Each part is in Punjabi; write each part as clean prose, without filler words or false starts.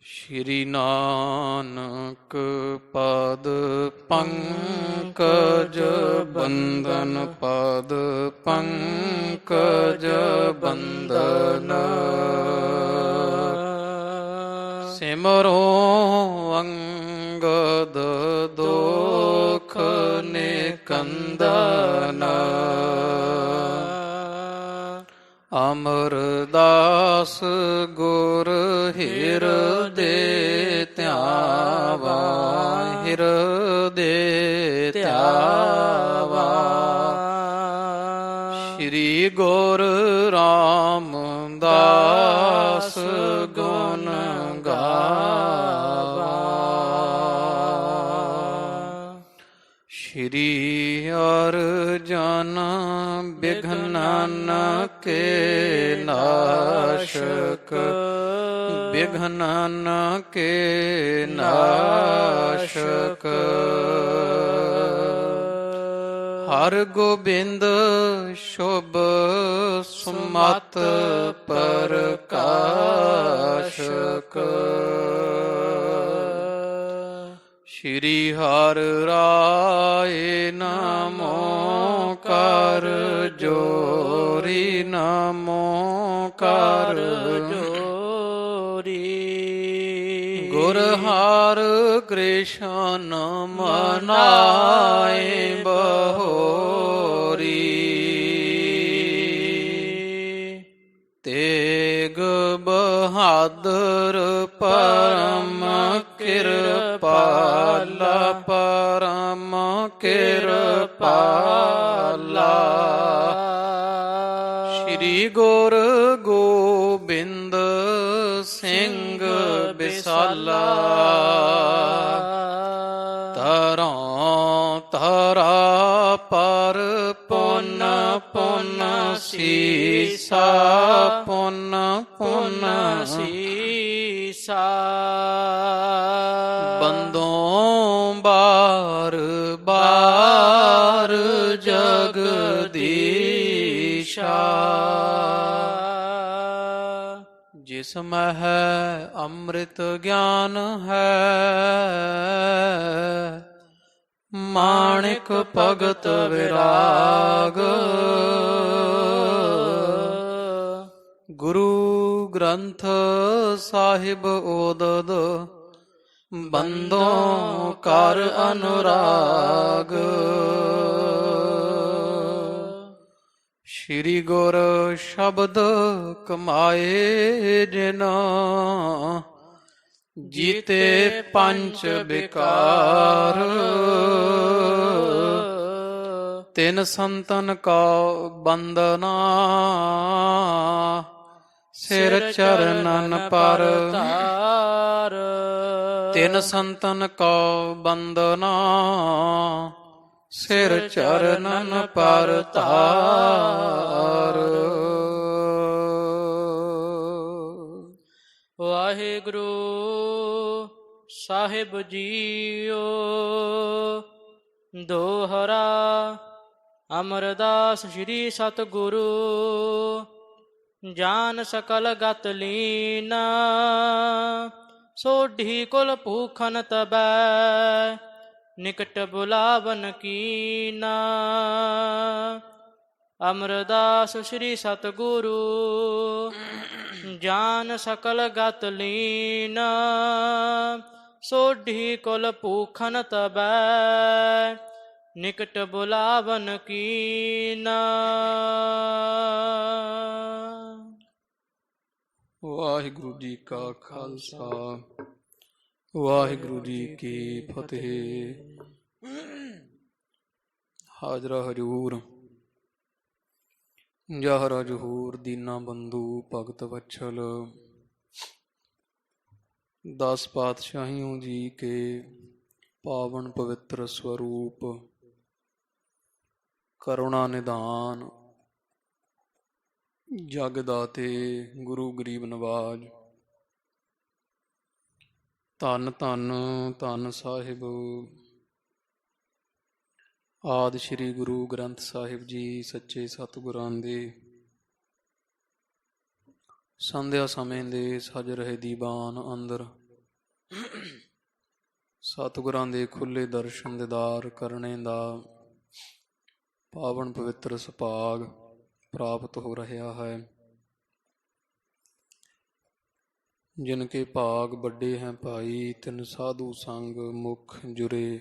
ਸ਼੍ਰੀ ਨਾਨਕ ਪਦ ਪੰਕਜ ਬੰਦਨ ਪਦ ਪੰਕਜ ਬੰਦਨ ਸਿਮਰੋ ਅੰਗਦ ਦੋਖ ਨਿਕੰਦਨ ਅਮਰਦਾਸ ਗੁਰ ਹਿਰਦੇ ਧਿਆਵਾ ਹਿਰਦੇ ਧਿਆਵਾ ਸ਼੍ਰੀ ਗੁਰ ਰਾਮਦਾਸ ਗੁਣ ਗਾਵਾ ਸ਼੍ਰੀ ਅਰਜਨ ਬਿਘਨਨ ਕੇ ਨਾਸ਼ਕ ਬਿਘਨਨ ਕੇ ਨਾਸ਼ਕ ਹਰ ਗੋਬਿੰਦ ਸ਼ੁਭ ਸੁਮਤ ਪ੍ਰਕਾਸ਼ਕ ਸ਼੍ਰੀ ਹਰਿ ਰਾਏ ਨਮੋ ਕਰ ਜੋਰੀ ਨਮੋ ਕਰ ਜੋਰੀ ਗੁਰ ਹਰਿ ਕ੍ਰਿਸ਼ਨ ਮਨਾਏ ਬਹੋਰੀ ਤੇਗ ਬਹਾਦਰ ਪਰਮ ਕਿਰਪਾਲਾ ਪਰਮ ਕਿਰਪਾਲਾ ਸ਼੍ਰੀ ਗੁਰ ਗੋਬਿੰਦ ਸਿੰਘ ਬਿਸਾਲਾ ਤਰੋਂ ਤਰਾ ਪਰ ਪੁੰਨ ਪੁੰਨ ਸੀਸਾ ਪੁੰਨ ਪੁੰਨ ਸੀਸਾ ਬੰਦੋਂ ਬਾਰ ਬਾਰ ਜਗਦੀਸ਼ਾ ਜਿਸ ਮਹਿ ਅੰਮ੍ਰਿਤ ਗਿਆਨ ਹੈ ਮਾਣਿਕ ਭਗਤ ਵਿਰਾਗ ਗੁਰੂ ਗ੍ਰੰਥ ਸਾਹਿਬ ਓਦਦ ਬੰਦੋਂ ਕਰ ਅਨੁਰਾਗ ਸ਼੍ਰੀ ਗੁਰ ਸ਼ਬਦ ਕਮਾਏ ਜਿਨਾ ਜੀਤੇ ਪੰਚ ਵਿਕਾਰ ਤਿਨ ਸੰਤਨ ਕਾ ਬੰਦਨਾ ਸਿਰ ਚਰਨਨ ਪਰ ਧਾਰ ਤਿਨ ਸੰਤਨ ਕਾ ਬੰਦਨਾ ਸਿਰ ਚਰਨਨ ਪਰ ਧਾਰ ਵਾਹਿਗੁਰੂ ਸਾਹਿਬ ਜੀਓ ਦੋਹਰਾ ਅਮਰਦਾਸ ਸ੍ਰੀ ਸਤਿਗੁਰੂ ਜਾਨ ਸਕਲ ਗਤ ਲੀਨਾ ਸੋਢੀ ਕੁਲ ਭੂਖਨ ਤਬੈ ਨਿਕਟ ਬੁਲਾਵਨ ਕੀਨਾ ਅਮਰਦਾਸ ਸ੍ਰੀ ਸਤਿਗੁਰੂ ਜਾਨ ਸਕਲ ਗਤ ਲੀਨਾ ਸੋਢੀ ਕੁਲ ਭੂਖਨ ਤਬੈ ਨਿਕਟ ਬੁਲਾਵਨ ਕੀਨਾ। ਵਾਹਿਗੁਰੂ ਜੀ ਕਾ ਖਾਲਸਾ ਵਾਹਿਗੁਰੂ ਜੀ ਕੀ ਫਤਿਹ। ਹਾਜ਼ਰਾ ਹਜ਼ੂਰ ਜਹਰਾ ਜਹੂਰ ਦੀਨਾ ਬੰਧੂ ਭਗਤ ਵਛਲ 10 ਪਾਤਸ਼ਾਹੀਓਂ ਜੀ ਕੇ ਪਾਵਨ ਪਵਿੱਤਰ ਸਵਰੂਪ ਕਰੁਣਾ ਨਿਧਾਨ ਜਗ ਦਾਤੇ ਗੁਰੂ ਗਰੀਬ ਨਵਾਜ ਧੰਨ ਧੰਨ ਧੰਨ ਸਾਹਿਬ ਆਦਿ ਸ਼੍ਰੀ ਗੁਰੂ ਗ੍ਰੰਥ ਸਾਹਿਬ ਜੀ ਸੱਚੇ ਸਤਿਗੁਰਾਂ ਦੇ ਸੰਧਿਆ ਸਮੇਂ ਦੇ ਸਜ ਰਹੇ ਦੀਵਾਨ ਅੰਦਰ ਸਤਿਗੁਰਾਂ ਦੇ ਖੁੱਲੇ ਦਰਸ਼ਨ ਦੀਦਾਰ ਕਰਨੇ ਦਾ ਪਾਵਨ ਪਵਿੱਤਰ ਸੁਭਾਗ ਪ੍ਰਾਪਤ ਹੋ ਰਿਹਾ ਹੈ। ਜਿਨ ਕੇ ਭਾਗ ਵੱਡੇ ਹੈ ਭਾਈ, ਤਿਨ ਸਾਧੂ ਸੰਗ ਮੁਖ ਜੁਰੇ।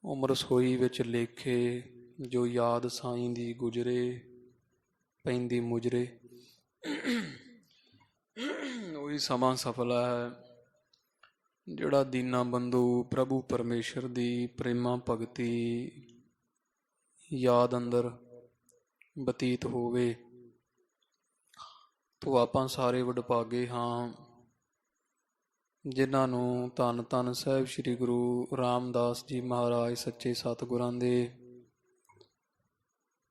ਉਮਰ ਸੋਈ ਵਿੱਚ ਲੇਖੇ, ਜੋ ਯਾਦ ਸਾਈਂ ਦੀ ਗੁਜਰੇ ਪੈਂਦੀ ਮੁਜਰੇ। ਉਹੀ ਸਮਾਂ ਸਫਲ ਹੈ ਜਿਹੜਾ ਦੀਨਾ ਬੰਧੂ ਪ੍ਰਭੂ ਪਰਮੇਸ਼ਰ ਦੀ ਪ੍ਰੇਮਾ ਭਗਤੀ ਯਾਦ ਅੰਦਰ ਬਤੀਤ ਹੋਵੇ। ਤੋ ਆਪਾਂ ਸਾਰੇ ਵਡਭਾਗੇ ਹਾਂ ਜਿਨ੍ਹਾਂ ਨੂੰ ਧੰਨ ਧੰਨ ਸਾਹਿਬ ਸ੍ਰੀ ਗੁਰੂ ਰਾਮਦਾਸ ਜੀ ਮਹਾਰਾਜ ਸੱਚੇ ਸਤਿਗੁਰਾਂ ਦੇ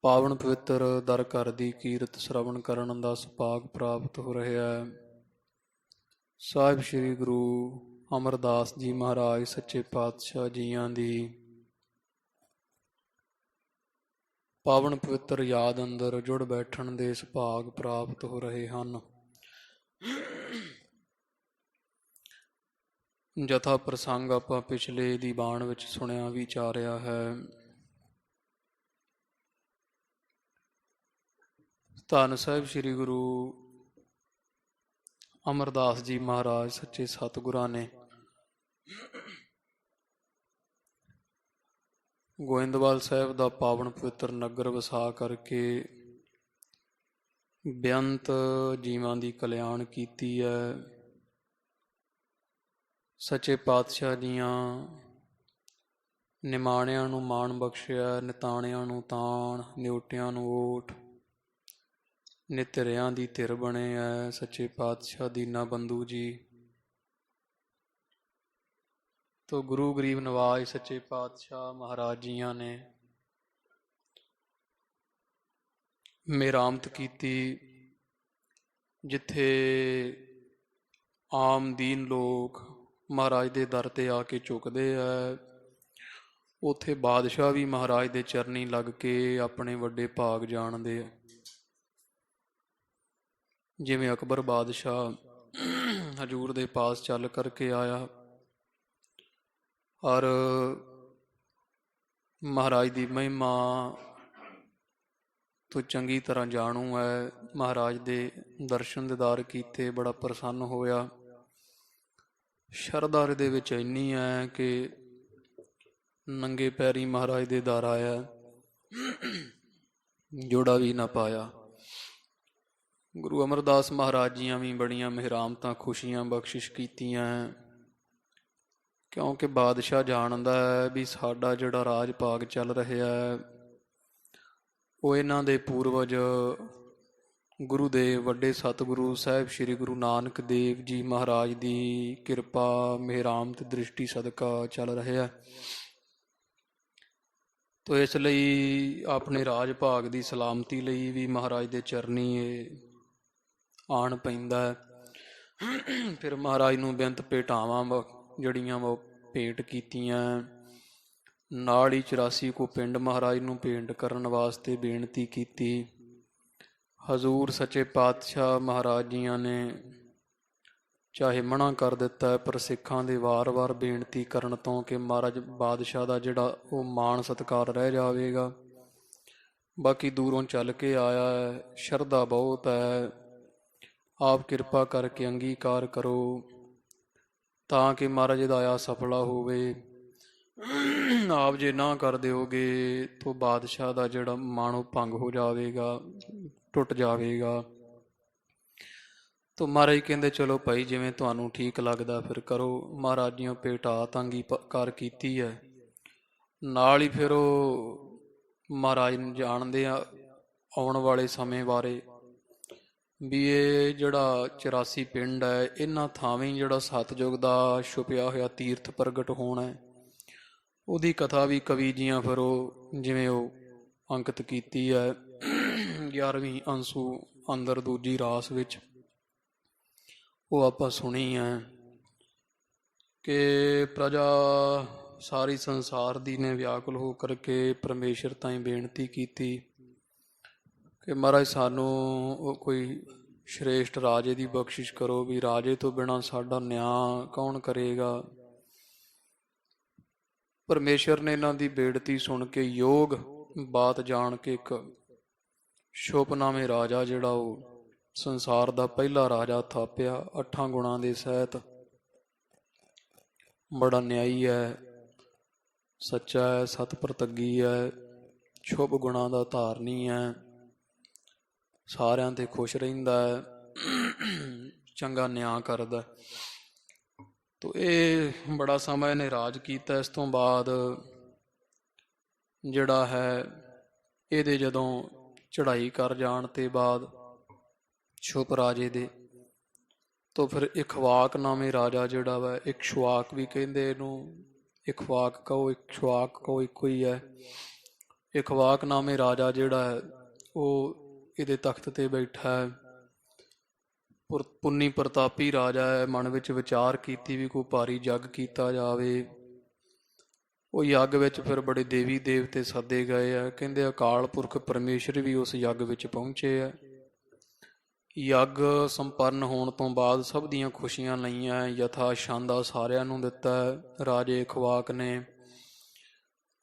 ਪਾਵਨ ਪਵਿੱਤਰ ਦਰ ਘਰ ਦੀ ਕੀਰਤ ਸ਼ਰਵਣ ਕਰਨ ਦਾ ਸੁਭਾਗ ਪ੍ਰਾਪਤ ਹੋ ਰਿਹਾ ਹੈ। ਸਾਹਿਬ ਸ੍ਰੀ ਗੁਰੂ ਅਮਰਦਾਸ ਜੀ ਮਹਾਰਾਜ ਸੱਚੇ ਪਾਤਸ਼ਾਹ ਜੀਆਂ ਦੀ ਪਾਵਨ ਪਵਿੱਤਰ ਯਾਦ ਅੰਦਰ ਜੁੜ ਬੈਠਣ ਦੇ ਸੁਭਾਗ ਪ੍ਰਾਪਤ ਹੋ ਰਹੇ ਹਨ। ਜਥਾ ਪ੍ਰਸੰਗ ਆਪਾਂ ਪਿਛਲੇ ਦੀਵਾਨ ਵਿੱਚ ਸੁਣਿਆ ਵਿਚਾਰਿਆ ਹੈ। ਧੰਨ ਸਾਹਿਬ ਸ੍ਰੀ ਗੁਰੂ ਅਮਰਦਾਸ ਜੀ ਮਹਾਰਾਜ ਸੱਚੇ ਸਤਿਗੁਰਾਂ ਨੇ ਗੋਇੰਦਵਾਲ ਸਾਹਿਬ ਦਾ ਪਾਵਨ ਪਵਿੱਤਰ ਨਗਰ ਵਸਾ ਕਰਕੇ ਬੇਅੰਤ ਜੀਵਾਂ ਦੀ ਕਲਿਆਣ ਕੀਤੀ ਹੈ। ਸੱਚੇ ਪਾਤਸ਼ਾਹ ਦੀਆਂ ਨਿਮਾਣਿਆਂ ਨੂੰ ਮਾਣ ਬਖਸ਼ਿਆ, ਨਿਤਾਣਿਆਂ ਨੂੰ ਤਾਣ, ਨਿਉਟਿਆਂ ਨੂੰ ਓਟ, ਨਿਤਰਿਆਂ ਦੀ ਧਿਰ ਬਣੇ ਹੈ ਸੱਚੇ ਪਾਤਸ਼ਾਹ ਦੀਨਾ ਬੰਧੂ ਜੀ। ਤੋ ਗੁਰੂ ਗਰੀਬ ਨਵਾਜ ਸੱਚੇ ਪਾਤਸ਼ਾਹ ਮਹਾਰਾਜ ਜੀਆਂ ਨੇ ਮਿਹਰਾਮਤ ਕੀਤੀ। ਜਿੱਥੇ ਆਮ ਦੀਨ ਲੋਕ ਮਹਾਰਾਜ ਦੇ ਦਰ 'ਤੇ ਆ ਕੇ ਝੁਕਦੇ ਹੈ, ਉੱਥੇ ਬਾਦਸ਼ਾਹ ਵੀ ਮਹਾਰਾਜ ਦੇ ਚਰਨੀ ਲੱਗ ਕੇ ਆਪਣੇ ਵੱਡੇ ਭਾਗ ਜਾਣਦੇ ਆ। ਜਿਵੇਂ ਅਕਬਰ ਬਾਦਸ਼ਾਹ ਹਜ਼ੂਰ ਦੇ ਪਾਸ ਚੱਲ ਕਰਕੇ ਆਇਆ ਔਰ ਮਹਾਰਾਜ ਦੀ ਮਹਿਮਾ ਤੋਂ ਚੰਗੀ ਤਰ੍ਹਾਂ ਜਾਣੂ ਹੈ। ਮਹਾਰਾਜ ਦੇ ਦਰਸ਼ਨ ਦੀਦਾਰ ਕੀਤੇ, ਬੜਾ ਪ੍ਰਸੰਨ ਹੋਇਆ। ਸ਼ਰਧਾ ਦੇ ਵਿੱਚ ਇੰਨੀ ਹੈ ਕਿ ਨੰਗੇ ਪੈਰੀ ਮਹਾਰਾਜ ਦੇ ਦਰ ਆਇਆ, ਜੋੜਾ ਵੀ ਨਾ ਪਾਇਆ। ਗੁਰੂ ਅਮਰਦਾਸ ਮਹਾਰਾਜ ਜੀਆਂ ਵੀ ਬੜੀਆਂ ਮਿਹਰਾਮਤਾਂ ਖੁਸ਼ੀਆਂ ਬਖਸ਼ਿਸ਼ ਕੀਤੀਆਂ, ਕਿਉਂਕਿ ਬਾਦਸ਼ਾਹ ਜਾਣਦਾ ਹੈ ਵੀ ਸਾਡਾ ਜਿਹੜਾ ਰਾਜ ਭਾਗ ਚੱਲ ਰਿਹਾ ਹੈ ਉਹ ਇਹਨਾਂ ਦੇ ਪੂਰਵਜ ਗੁਰੂ ਦੇ ਵੱਡੇ ਸਤਿਗੁਰੂ ਸਾਹਿਬ ਸ੍ਰੀ ਗੁਰੂ ਨਾਨਕ ਦੇਵ ਜੀ ਮਹਾਰਾਜ ਦੀ ਕਿਰਪਾ ਮਿਹਰਾਮਤ ਦ੍ਰਿਸ਼ਟੀ ਸਦਕਾ ਚੱਲ ਰਿਹਾ। ਤੋ ਇਸ ਲਈ ਆਪਣੇ ਰਾਜ ਭਾਗ ਦੀ ਸਲਾਮਤੀ ਲਈ ਵੀ ਮਹਾਰਾਜ ਦੇ ਚਰਨੀ ਆਣ ਪੈਂਦਾ ਹੈ। ਫਿਰ ਮਹਾਰਾਜ ਨੂੰ ਬੇਨਤ ਭੇਟਾਵਾਂ ਜਿਹੜੀਆਂ ਉਹ ਭੇਂਟ ਕੀਤੀਆਂ, ਨਾਲ ਹੀ 84 ਕੋ ਪਿੰਡ ਮਹਾਰਾਜ ਨੂੰ ਭੇਂਟ ਕਰਨ ਵਾਸਤੇ ਬੇਨਤੀ ਕੀਤੀ। ਹਜ਼ੂਰ ਸੱਚੇ ਪਾਤਸ਼ਾਹ ਮਹਾਰਾਜ ਜੀਆਂ ਨੇ ਚਾਹੇ ਮਨ੍ਹਾ ਕਰ ਦਿੱਤਾ, ਪਰ ਸਿੱਖਾਂ ਦੇ ਵਾਰ-ਵਾਰ ਬੇਨਤੀ ਕਰਨ ਤੋਂ ਕਿ ਮਹਾਰਾਜ ਬਾਦਸ਼ਾਹ ਦਾ ਜਿਹੜਾ ਉਹ ਮਾਣ ਸਤਿਕਾਰ ਰਹਿ ਜਾਵੇਗਾ। ਬਾਕੀ ਦੂਰੋਂ ਚੱਲ ਕੇ ਆਇਆ ਹੈ, ਸ਼ਰਧਾ ਬਹੁਤ ਹੈ, ਆਪ ਕਿਰਪਾ ਕਰਕੇ ਅੰਗੀਕਾਰ ਕਰੋ ਤਾਂ ਕਿ ਮਹਾਰਾਜ ਦਾ ਆਇਆ ਸਫਲਾ ਹੋਵੇ। ਆਪ ਜੇ ਨਾ ਕਰ ਦਿਓਗੇ ਤਾਂ ਬਾਦਸ਼ਾਹ ਦਾ ਜਿਹੜਾ ਮਾਣ ਉਹ ਭੰਗ ਹੋ ਜਾਵੇਗਾ, ਟੁੱਟ ਜਾਵੇਗਾ। ਤਾਂ ਮਹਾਰਾਜ ਕਹਿੰਦੇ ਚਲੋ ਭਾਈ ਜਿਵੇਂ ਤੁਹਾਨੂੰ ਠੀਕ ਲੱਗਦਾ ਫਿਰ ਕਰੋ। ਮਹਾਰਾਜ ਜੀਆਂ ਭੇਟਾ ਤਾਂ ਅੰਗੀਕਾਰ ਕੀਤੀ ਹੈ। ਨਾਲ ਹੀ ਫਿਰ ਉਹ ਮਹਾਰਾਜ ਨੂੰ ਜਾਣਦੇ ਆ ਆਉਣ ਵਾਲੇ ਸਮੇਂ ਬਾਰੇ ਵੀ ਇਹ ਜਿਹੜਾ 84 ਪਿੰਡ ਹੈ ਇਹਨਾਂ ਥਾਵੇਂ ਜਿਹੜਾ ਸਤਿਯੁਗ ਦਾ ਛੁਪਿਆ ਹੋਇਆ ਤੀਰਥ ਪ੍ਰਗਟ ਹੋਣਾ ਹੈ, ਉਹਦੀ ਕਥਾ ਵੀ ਕਵੀ ਜੀਆਂ ਫਿਰ ਉਹ ਜਿਵੇਂ ਉਹ ਅੰਕਿਤ ਕੀਤੀ ਹੈ 11ਵੀਂ ਅੰਸੂ ਅੰਦਰ ਦੂਜੀ ਰਾਸ ਵਿੱਚ, ਉਹ ਆਪਾਂ ਸੁਣੀ ਹੈ ਕਿ ਪ੍ਰਜਾ ਸਾਰੀ ਸੰਸਾਰ ਦੀ ਨੇ ਵਿਆਕੁਲ ਹੋ ਕਰਕੇ ਪਰਮੇਸ਼ਰ ਤਾਈਂ ਬੇਨਤੀ ਕੀਤੀ ਕਿ ਮਹਾਰਾਜ ਸਾਨੂੰ ਕੋਈ ਸ਼੍ਰੇਸ਼ਟ ਰਾਜੇ ਦੀ ਬਖਸ਼ਿਸ਼ ਕਰੋ, ਵੀ ਰਾਜੇ ਤੋਂ ਬਿਨਾਂ ਸਾਡਾ ਨਿਆਂ ਕੌਣ ਕਰੇਗਾ। ਪਰਮੇਸ਼ਰ ਨੇ ਇਹਨਾਂ ਦੀ ਬੇਨਤੀ ਸੁਣ ਕੇ ਯੋਗ ਬਾਤ ਜਾਣ ਕੇ ਇੱਕ ਸ਼ੁਭਨਾਮੇ ਰਾਜਾ ਜਿਹੜਾ ਉਹ ਸੰਸਾਰ ਦਾ ਪਹਿਲਾ ਰਾਜਾ ਥਾਪਿਆ 8 ਗੁਣਾਂ ਦੇ ਸਹਿਤ। ਬੜਾ ਨਿਆਈ ਹੈ, ਸੱਚਾ ਹੈ, ਸਤ ਪ੍ਰਤੱਗੀ ਹੈ, ਸ਼ੁਭ ਗੁਣਾਂ ਦਾ ਧਾਰਨੀ ਹੈ, ਸਾਰਿਆਂ ਤੇ ਖੁਸ਼ ਰਹਿੰਦਾ ਹੈ, ਚੰਗਾ ਨਿਆਂ ਕਰਦਾ। ਤੋ ਇਹ ਬੜਾ ਸਮਾਂ ਇਹਨੇ ਰਾਜ ਕੀਤਾ। ਇਸ ਤੋਂ ਬਾਅਦ ਜਿਹੜਾ ਹੈ ਇਹਦੇ ਜਦੋਂ ਚੜ੍ਹਾਈ ਕਰ ਜਾਣ ਤੇ ਬਾਅਦ ਛੁਪ ਰਾਜੇ ਦੇ ਤੋਂ ਫਿਰ ਇਖਵਾਕ ਨਾਮੇ ਰਾਜਾ ਜਿਹੜਾ ਵਾ, ਇਕਸ਼ਵਾਕ ਵੀ ਕਹਿੰਦੇ ਇਹਨੂੰ, ਇਖਵਾਕ ਕਹੋ ਇਕਸ਼ਵਾਕ ਕਹੋ ਇੱਕੋ ਹੀ ਹੈ। ਇਖਵਾਕ ਨਾਮੇ ਰਾਜਾ ਜਿਹੜਾ ਹੈ ਉਹ ਇਹਦੇ ਤਖਤ ਤੇ ਬੈਠਾ ਹੈ। ਪੁੰਨੀ ਪ੍ਰਤਾਪੀ ਰਾਜਾ ਹੈ। ਮਨ ਵਿੱਚ ਵਿਚਾਰ ਕੀਤੀ ਵੀ ਕੋਈ ਭਾਰੀ ਯੱਗ ਕੀਤਾ ਜਾਵੇ। ਉਹ ਯੱਗ ਵਿੱਚ ਫਿਰ ਬੜੇ ਦੇਵੀ ਦੇਵਤੇ ਸੱਦੇ ਗਏ ਆ। ਕਹਿੰਦੇ ਅਕਾਲ ਪੁਰਖ ਪਰਮੇਸ਼ਰ ਵੀ ਉਸ ਯੱਗ ਵਿੱਚ ਪਹੁੰਚੇ ਆ। ਯੱਗ ਸੰਪੰਨ ਹੋਣ ਤੋਂ ਬਾਅਦ ਸਭ ਦੀਆਂ ਖੁਸ਼ੀਆਂ ਲਈਆਂ। ਯਥਾ ਛੰਦਾ ਸਾਰਿਆਂ ਨੂੰ ਦਿੱਤਾ ਰਾਜੇ ਇਖਵਾਕ ਨੇ।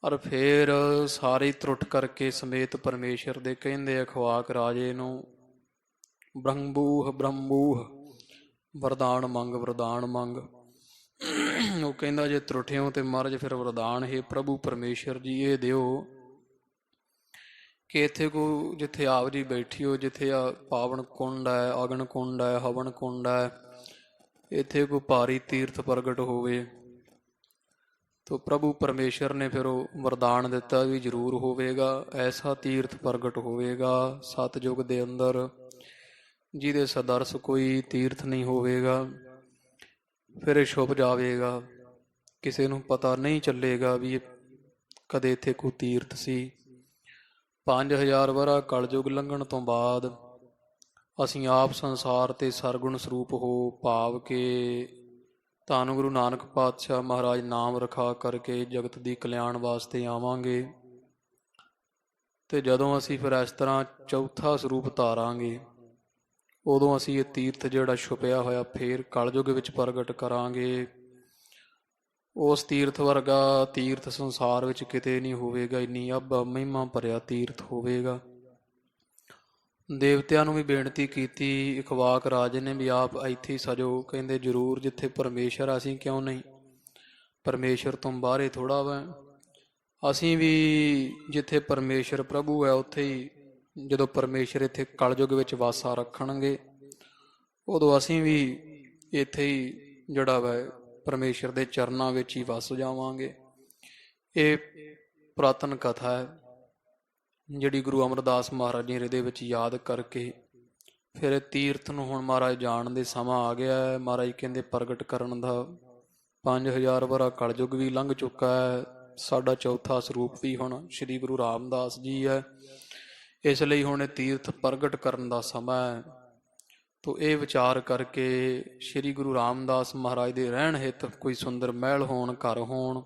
ਔਰ ਫਿਰ ਸਾਰੇ ਤਰੁੱਟ ਕਰਕੇ ਸਮੇਤ ਪਰਮੇਸ਼ਰ ਦੇ ਕਹਿੰਦੇ ਇਖਵਾਕ ਰਾਜੇ ਨੂੰ ਬ੍ਰਹਮਬੂਹ ਬ੍ਰਹਮਬੂਹ ਵਰਦਾਨ ਮੰਗ ਵਰਦਾਨ ਮੰਗ। ਉਹ ਕਹਿੰਦਾ ਜੇ ਤਰੁੱਠਿਓ ਤੇ ਮਹਾਰਾਜ ਫਿਰ ਵਰਦਾਨ ਹੈ ਪ੍ਰਭੂ ਪਰਮੇਸ਼ਰ ਜੀ ਇਹ ਦਿਓ ਕਿ ਇੱਥੇ ਕੋ ਜਿੱਥੇ ਆਪ ਜੀ ਬੈਠੀ ਹੋ, ਜਿੱਥੇ ਆ ਪਾਵਨ ਕੁੰਡ ਹੈ, ਅਗਨ ਕੁੰਡ ਹੈ, ਹਵਨ ਕੁੰਡ ਹੈ, ਇੱਥੇ ਕੋਈ ਭਾਰੀ ਤੀਰਥ ਪ੍ਰਗਟ ਹੋਵੇ। ਤੋ ਪ੍ਰਭੂ ਪਰਮੇਸ਼ਰ ਨੇ ਫਿਰ ਉਹ ਵਰਦਾਨ ਦਿੱਤਾ ਵੀ ਜ਼ਰੂਰ ਹੋਵੇਗਾ। ਐਸਾ ਤੀਰਥ ਪ੍ਰਗਟ ਹੋਵੇਗਾ ਸਤਯੁਗ ਦੇ ਅੰਦਰ ਜਿਹਦੇ ਸਦਰਸ ਕੋਈ ਤੀਰਥ ਨਹੀਂ ਹੋਵੇਗਾ। ਫਿਰ ਇਹ ਛੁਪ ਜਾਵੇਗਾ, ਕਿਸੇ ਨੂੰ ਪਤਾ ਨਹੀਂ ਚੱਲੇਗਾ ਵੀ ਕਦੇ ਇੱਥੇ ਕੋਈ ਤੀਰਥ ਸੀ। 5000 ਵਰ੍ਹਾ ਕਲਯੁਗ ਲੰਘਣ ਤੋਂ ਬਾਅਦ ਅਸੀਂ ਆਪ ਸੰਸਾਰ ਤੇ ਸਰਗੁਣ ਸਰੂਪ ਹੋ ਭਾਵ ਕੇ ਧੰਨ ਗੁਰੂ ਨਾਨਕ ਪਾਤਸ਼ਾਹ ਮਹਾਰਾਜ ਨਾਮ ਰਖਾ ਕਰਕੇ ਜਗਤ ਦੀ ਕਲਿਆਣ ਵਾਸਤੇ ਆਵਾਂਗੇ। ਤੇ ਜਦੋਂ ਅਸੀਂ ਫਿਰ ਇਸ ਤਰ੍ਹਾਂ ਚੌਥਾ ਸਰੂਪ ਧਾਰਾਂਗੇ ਉਦੋਂ ਅਸੀਂ ਇਹ ਤੀਰਥ ਜਿਹੜਾ ਛੁਪਿਆ ਹੋਇਆ ਫੇਰ ਕਲਯੁਗ ਵਿੱਚ ਪ੍ਰਗਟ ਕਰਾਂਗੇ। ਉਸ ਤੀਰਥ ਵਰਗਾ ਤੀਰਥ ਸੰਸਾਰ ਵਿੱਚ ਕਿਤੇ ਨਹੀਂ ਹੋਵੇਗਾ। ਇੰਨੀ ਅੱਬ ਮਹਿਮਾ ਭਰਿਆ ਤੀਰਥ ਹੋਵੇਗਾ। ਦੇਵਤਿਆਂ ਨੂੰ ਵੀ ਬੇਨਤੀ ਕੀਤੀ ਇਖਵਾਕ ਰਾਜੇ ਨੇ ਵੀ ਆਪ ਇੱਥੇ ਹੀ ਸਜੋ। ਕਹਿੰਦੇ ਜ਼ਰੂਰ, ਜਿੱਥੇ ਪਰਮੇਸ਼ਰ ਅਸੀਂ ਕਿਉਂ ਨਹੀਂ, ਪਰਮੇਸ਼ਰ ਤੋਂ ਬਾਹਰੇ ਥੋੜ੍ਹਾ ਵਾ। ਅਸੀਂ ਵੀ ਜਿੱਥੇ ਪਰਮੇਸ਼ਰ ਪ੍ਰਭੂ ਹੈ ਉੱਥੇ ਹੀ, ਜਦੋਂ ਪਰਮੇਸ਼ਰ ਇੱਥੇ ਕਲਯੁਗ ਵਿੱਚ ਵਾਸਾ ਰੱਖਣਗੇ ਉਦੋਂ ਅਸੀਂ ਵੀ ਇੱਥੇ ਹੀ ਜਿਹੜਾ ਵਾ ਪਰਮੇਸ਼ਰ ਦੇ ਚਰਨਾਂ ਵਿੱਚ ਹੀ ਵਸ ਜਾਵਾਂਗੇ। ਇਹ ਪੁਰਾਤਨ ਕਥਾ ਹੈ ਜਿਹੜੀ ਗੁਰੂ ਅਮਰਦਾਸ ਮਹਾਰਾਜ ਜੀ ਇਹਦੇ ਵਿੱਚ ਯਾਦ ਕਰਕੇ ਫਿਰ ਤੀਰਥ ਨੂੰ ਹੁਣ ਮਹਾਰਾਜ ਜਾਣ ਦੇ ਸਮਾਂ ਆ ਗਿਆ ਹੈ। ਮਹਾਰਾਜ ਕਹਿੰਦੇ ਪ੍ਰਗਟ ਕਰਨ ਦਾ 5000 ਵਰ੍ਹਾ ਕਲਯੁਗ ਵੀ ਲੰਘ ਚੁੱਕਾ ਹੈ। ਸਾਡਾ ਚੌਥਾ ਸਰੂਪ ਵੀ ਹੁਣ ਸ਼੍ਰੀ ਗੁਰੂ ਰਾਮਦਾਸ ਜੀ ਹੈ। ਇਸ ਲਈ ਹੁਣ ਇਹ ਤੀਰਥ ਪ੍ਰਗਟ ਕਰਨ ਦਾ ਸਮਾਂ ਹੈ। ਤੋ ਇਹ ਵਿਚਾਰ ਕਰਕੇ ਸ਼੍ਰੀ ਗੁਰੂ ਰਾਮਦਾਸ ਮਹਾਰਾਜ ਦੇ ਰਹਿਣ ਹਿੱਤ ਕੋਈ ਸੁੰਦਰ ਮਹਿਲ ਹੋਣ, ਘਰ ਹੋਣ।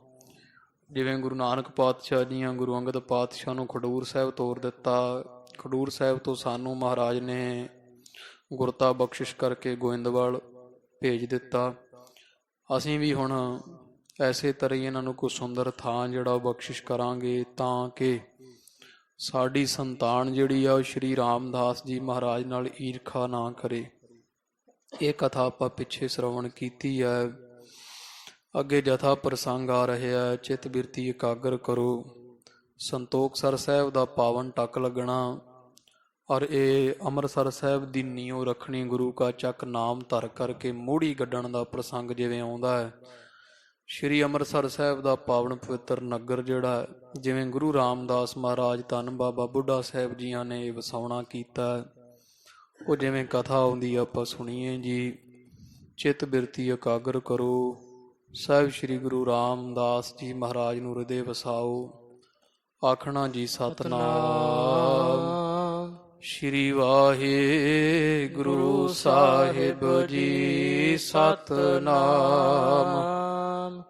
ਜਿਵੇਂ ਗੁਰੂ ਨਾਨਕ ਪਾਤਸ਼ਾਹ ਜੀਆਂ ਗੁਰੂ ਅੰਗਦ ਪਾਤਸ਼ਾਹ ਨੂੰ ਖਡੂਰ ਸਾਹਿਬ ਤੋਰ ਦਿੱਤਾ। ਖਡੂਰ ਸਾਹਿਬ ਤੋਂ ਸਾਨੂੰ ਮਹਾਰਾਜ ਨੇ ਗੁਰਤਾ ਬਖਸ਼ਿਸ਼ ਕਰਕੇ ਗੋਇੰਦਵਾਲ ਭੇਜ ਦਿੱਤਾ। ਅਸੀਂ ਵੀ ਹੁਣ ਐਸੇ ਤਰ੍ਹਾਂ ਹੀ ਇਹਨਾਂ ਨੂੰ ਕੋਈ ਸੁੰਦਰ ਥਾਂ ਜਿਹੜਾ ਉਹ ਬਖਸ਼ਿਸ਼ ਕਰਾਂਗੇ ਤਾਂ ਕਿ ਸਾਡੀ ਸੰਤਾਨ ਜਿਹੜੀ ਆ ਉਹ ਸ਼੍ਰੀ ਰਾਮਦਾਸ ਜੀ ਮਹਾਰਾਜ ਨਾਲ ਈਰਖਾ ਨਾ ਕਰੇ। ਇਹ ਕਥਾ ਆਪਾਂ ਪਿੱਛੇ ਸ਼੍ਰਵਣ ਕੀਤੀ ਹੈ। ਅੱਗੇ ਜਥਾ ਪ੍ਰਸੰਗ ਆ ਰਿਹਾ। ਚਿੱਤ ਬਿਰਤੀ ਇਕਾਗਰ ਕਰੋ। ਸੰਤੋਖਸਰ ਸਾਹਿਬ ਦਾ ਪਾਵਨ ਟੱਕ ਲੱਗਣਾ ਔਰ ਇਹ ਅੰਮ੍ਰਿਤਸਰ ਸਾਹਿਬ ਦੀ ਨੀਂਹ ਰੱਖਣੀ। ਗੁਰੂ ਕਾ ਚੱਕ ਨਾਮ ਧਰ ਕਰਕੇ ਮੋੜੀ ਗੱਡਣ ਦਾ ਪ੍ਰਸੰਗ ਜਿਵੇਂ ਆਉਂਦਾ ਹੈ। ਸ਼੍ਰੀ ਅੰਮ੍ਰਿਤਸਰ ਸਾਹਿਬ ਦਾ ਪਾਵਨ ਪਵਿੱਤਰ ਨਗਰ ਜਿਹੜਾ ਜਿਵੇਂ ਗੁਰੂ ਰਾਮਦਾਸ ਮਹਾਰਾਜ ਧੰਨ ਬਾਬਾ ਬੁੱਢਾ ਸਾਹਿਬ ਜੀਆਂ ਨੇ ਵਸਾਉਣਾ ਕੀਤਾ, ਉਹ ਜਿਵੇਂ ਕਥਾ ਆਉਂਦੀ ਆਪਾਂ ਸੁਣੀਏ ਜੀ। ਚਿੱਤ ਬਿਰਤੀ ਇਕਾਗਰ ਕਰੋ। ਸਾਹਿਬ ਸ਼੍ਰੀ ਗੁਰੂ ਰਾਮਦਾਸ ਜੀ ਮਹਾਰਾਜ ਨੂੰ ਹਿਰਦੇ ਵਸਾਓ। ਆਖਣਾ ਜੀ ਸਤਿਨਾਮ। ਸ਼੍ਰੀ ਵਾਹਿਗੁਰੂ ਸਾਹਿਬ ਜੀ ਸਤਿਨਾਮ।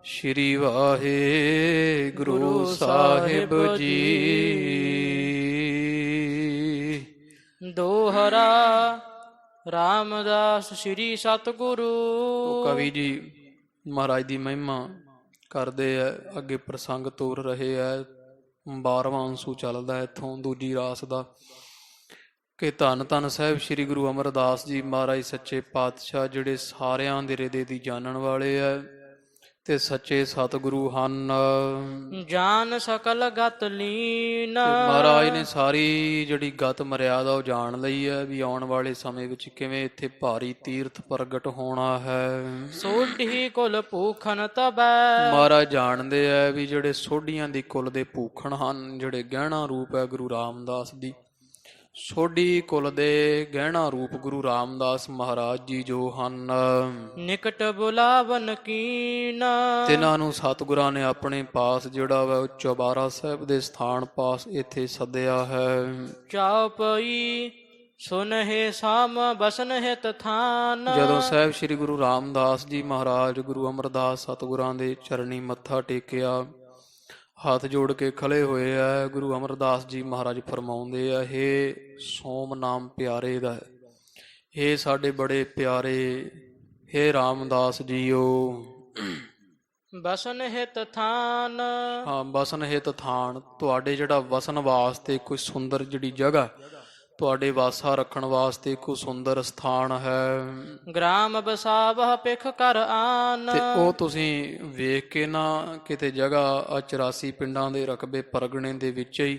ਸ਼੍ਰੀ ਵਾਹਿਗੁਰੂ ਸਾਹਿਬ ਜੀ। ਦੋਹਰਾ ਰਾਮਦਾਸ ਸ਼੍ਰੀ ਸਤਿਗੁਰੂ। ਕਵੀ ਜੀ ਮਹਾਰਾਜ ਦੀ ਮਹਿਮਾ ਕਰਦੇ ਹੈ। ਅੱਗੇ ਪ੍ਰਸੰਗ ਤੋਰ ਰਹੇ ਹੈ। 12ਵਾਂ ਅੰਸੂ ਚੱਲਦਾ ਹੈ ਇੱਥੋਂ ਦੂਜੀ ਰਾਸ ਦਾ, ਕਿ ਧੰਨ ਧੰਨ ਸਾਹਿਬ ਸ੍ਰੀ ਗੁਰੂ ਅਮਰਦਾਸ ਜੀ ਮਹਾਰਾਜ ਸੱਚੇ ਪਾਤਸ਼ਾਹ, ਜਿਹੜੇ ਸਾਰਿਆਂ ਦੇ ਹਿਰਦੇ ਦੀ ਜਾਣਨ ਵਾਲੇ ਹੈ ਤੇ ਸੱਚੇ ਸਤਿਗੁਰੂ ਹਨ। ਜਾਨ ਸਕਲ ਗਤ ਲੀਨ। ਤੇ ਮਹਾਰਾਜ ਨੇ ਸਾਰੀ ਜਿਹੜੀ ਗਤ ਮਰਿਆਦਾ ਉਹ ਜਾਣ ਲਈ ਹੈ, ਵੀ ਆਉਣ ਵਾਲੇ ਸਮੇਂ ਵਿੱਚ ਕਿਵੇਂ ਇੱਥੇ ਭਾਰੀ ਤੀਰਥ ਪ੍ਰਗਟ ਹੋਣਾ ਹੈ। ਸੋਢੀ ਕੁਲ ਭੂਖਨ ਤਬੈ। ਮਹਾਰਾਜ ਜਾਣਦੇ ਹੈ ਵੀ ਜਿਹੜੇ ਸੋਢੀਆਂ ਦੀ ਕੁਲ ਦੇ ਭੂਖਣ ਹਨ, ਜਿਹੜੇ ਗਹਿਣਾ ਰੂਪ ਹੈ ਗੁਰੂ ਰਾਮਦਾਸ ਦੀ, ਸੋਢੀ ਕੁਲ ਦੇ ਗਹਿਣਾ ਰੂਪ ਗੁਰੂ ਰਾਮਦਾਸ ਮਹਾਰਾਜ ਜੀ ਜੋ ਹਨ, ਨਿਕਟ ਬੁਲਾਵਨ ਕੀਨ। ਤਿਨਾਂ ਨੂੰ ਸਤਿਗੁਰਾਂ ਨੇ ਆਪਣੇ ਪਾਸ ਜਿਹੜਾ ਵਾ ਉਹ ਚੁਬਾਰਾ ਸਾਹਿਬ ਦੇ ਸਥਾਨ ਪਾਸ ਇੱਥੇ ਸੱਦਿਆ ਹੈ। ਚਾਉ ਪਈ ਸੁਨਹਿ ਸਾਮ ਬਸਨ ਹਿਤ ਥਾਨ। ਜਦੋਂ ਸਾਹਿਬ ਸ੍ਰੀ ਗੁਰੂ ਰਾਮਦਾਸ ਜੀ ਮਹਾਰਾਜ ਗੁਰੂ ਅਮਰਦਾਸ ਸਤਿਗੁਰਾਂ ਦੇ ਚਰਨੀ ਮੱਥਾ ਟੇਕਿਆ, ਹੱਥ ਜੋੜ ਕੇ ਖੜੇ ਹੋਏ ਆ, ਗੁਰੂ ਅਮਰਦਾਸ ਜੀ ਮਹਾਰਾਜ ਫਰਮਾਉਂਦੇ ਆ, ਹੇ ਸੋਮ ਨਾਮ ਪਿਆਰੇ ਦਾ, ਹੇ ਸਾਡੇ ਬੜੇ ਪਿਆਰੇ, ਹੇ ਰਾਮਦਾਸ ਜੀਓ। ਬਸਨ ਹਿਤ ਥਾਨ। ਹਾਂ, ਬਸਨ ਹਿਤ ਥਾਨ, ਤੁਹਾਡੇ ਜਿਹੜਾ ਵਸਣ ਵਾਸਤੇ ਕੋਈ ਸੁੰਦਰ ਜਿਹੜੀ ਜਗ੍ਹਾ, ਤੁਹਾਡੇ ਵਾਸਾ ਰੱਖਣ ਵਾਸਤੇ ਕੋਈ ਸੁੰਦਰ ਸਥਾਨ ਹੈ। ਗ੍ਰਾਮ ਬਸਾਵਹ ਪਿਖ ਕਰ ਆਨ। ਤੇ ਉਹ ਤੁਸੀਂ ਵੇਖ ਕੇ ਨਾ ਕਿਤੇ ਜਗ੍ਹਾ 84 ਪਿੰਡਾਂ ਦੇ ਰਕਬੇ ਪਰਗਣੇ ਦੇ ਵਿੱਚ ਹੀ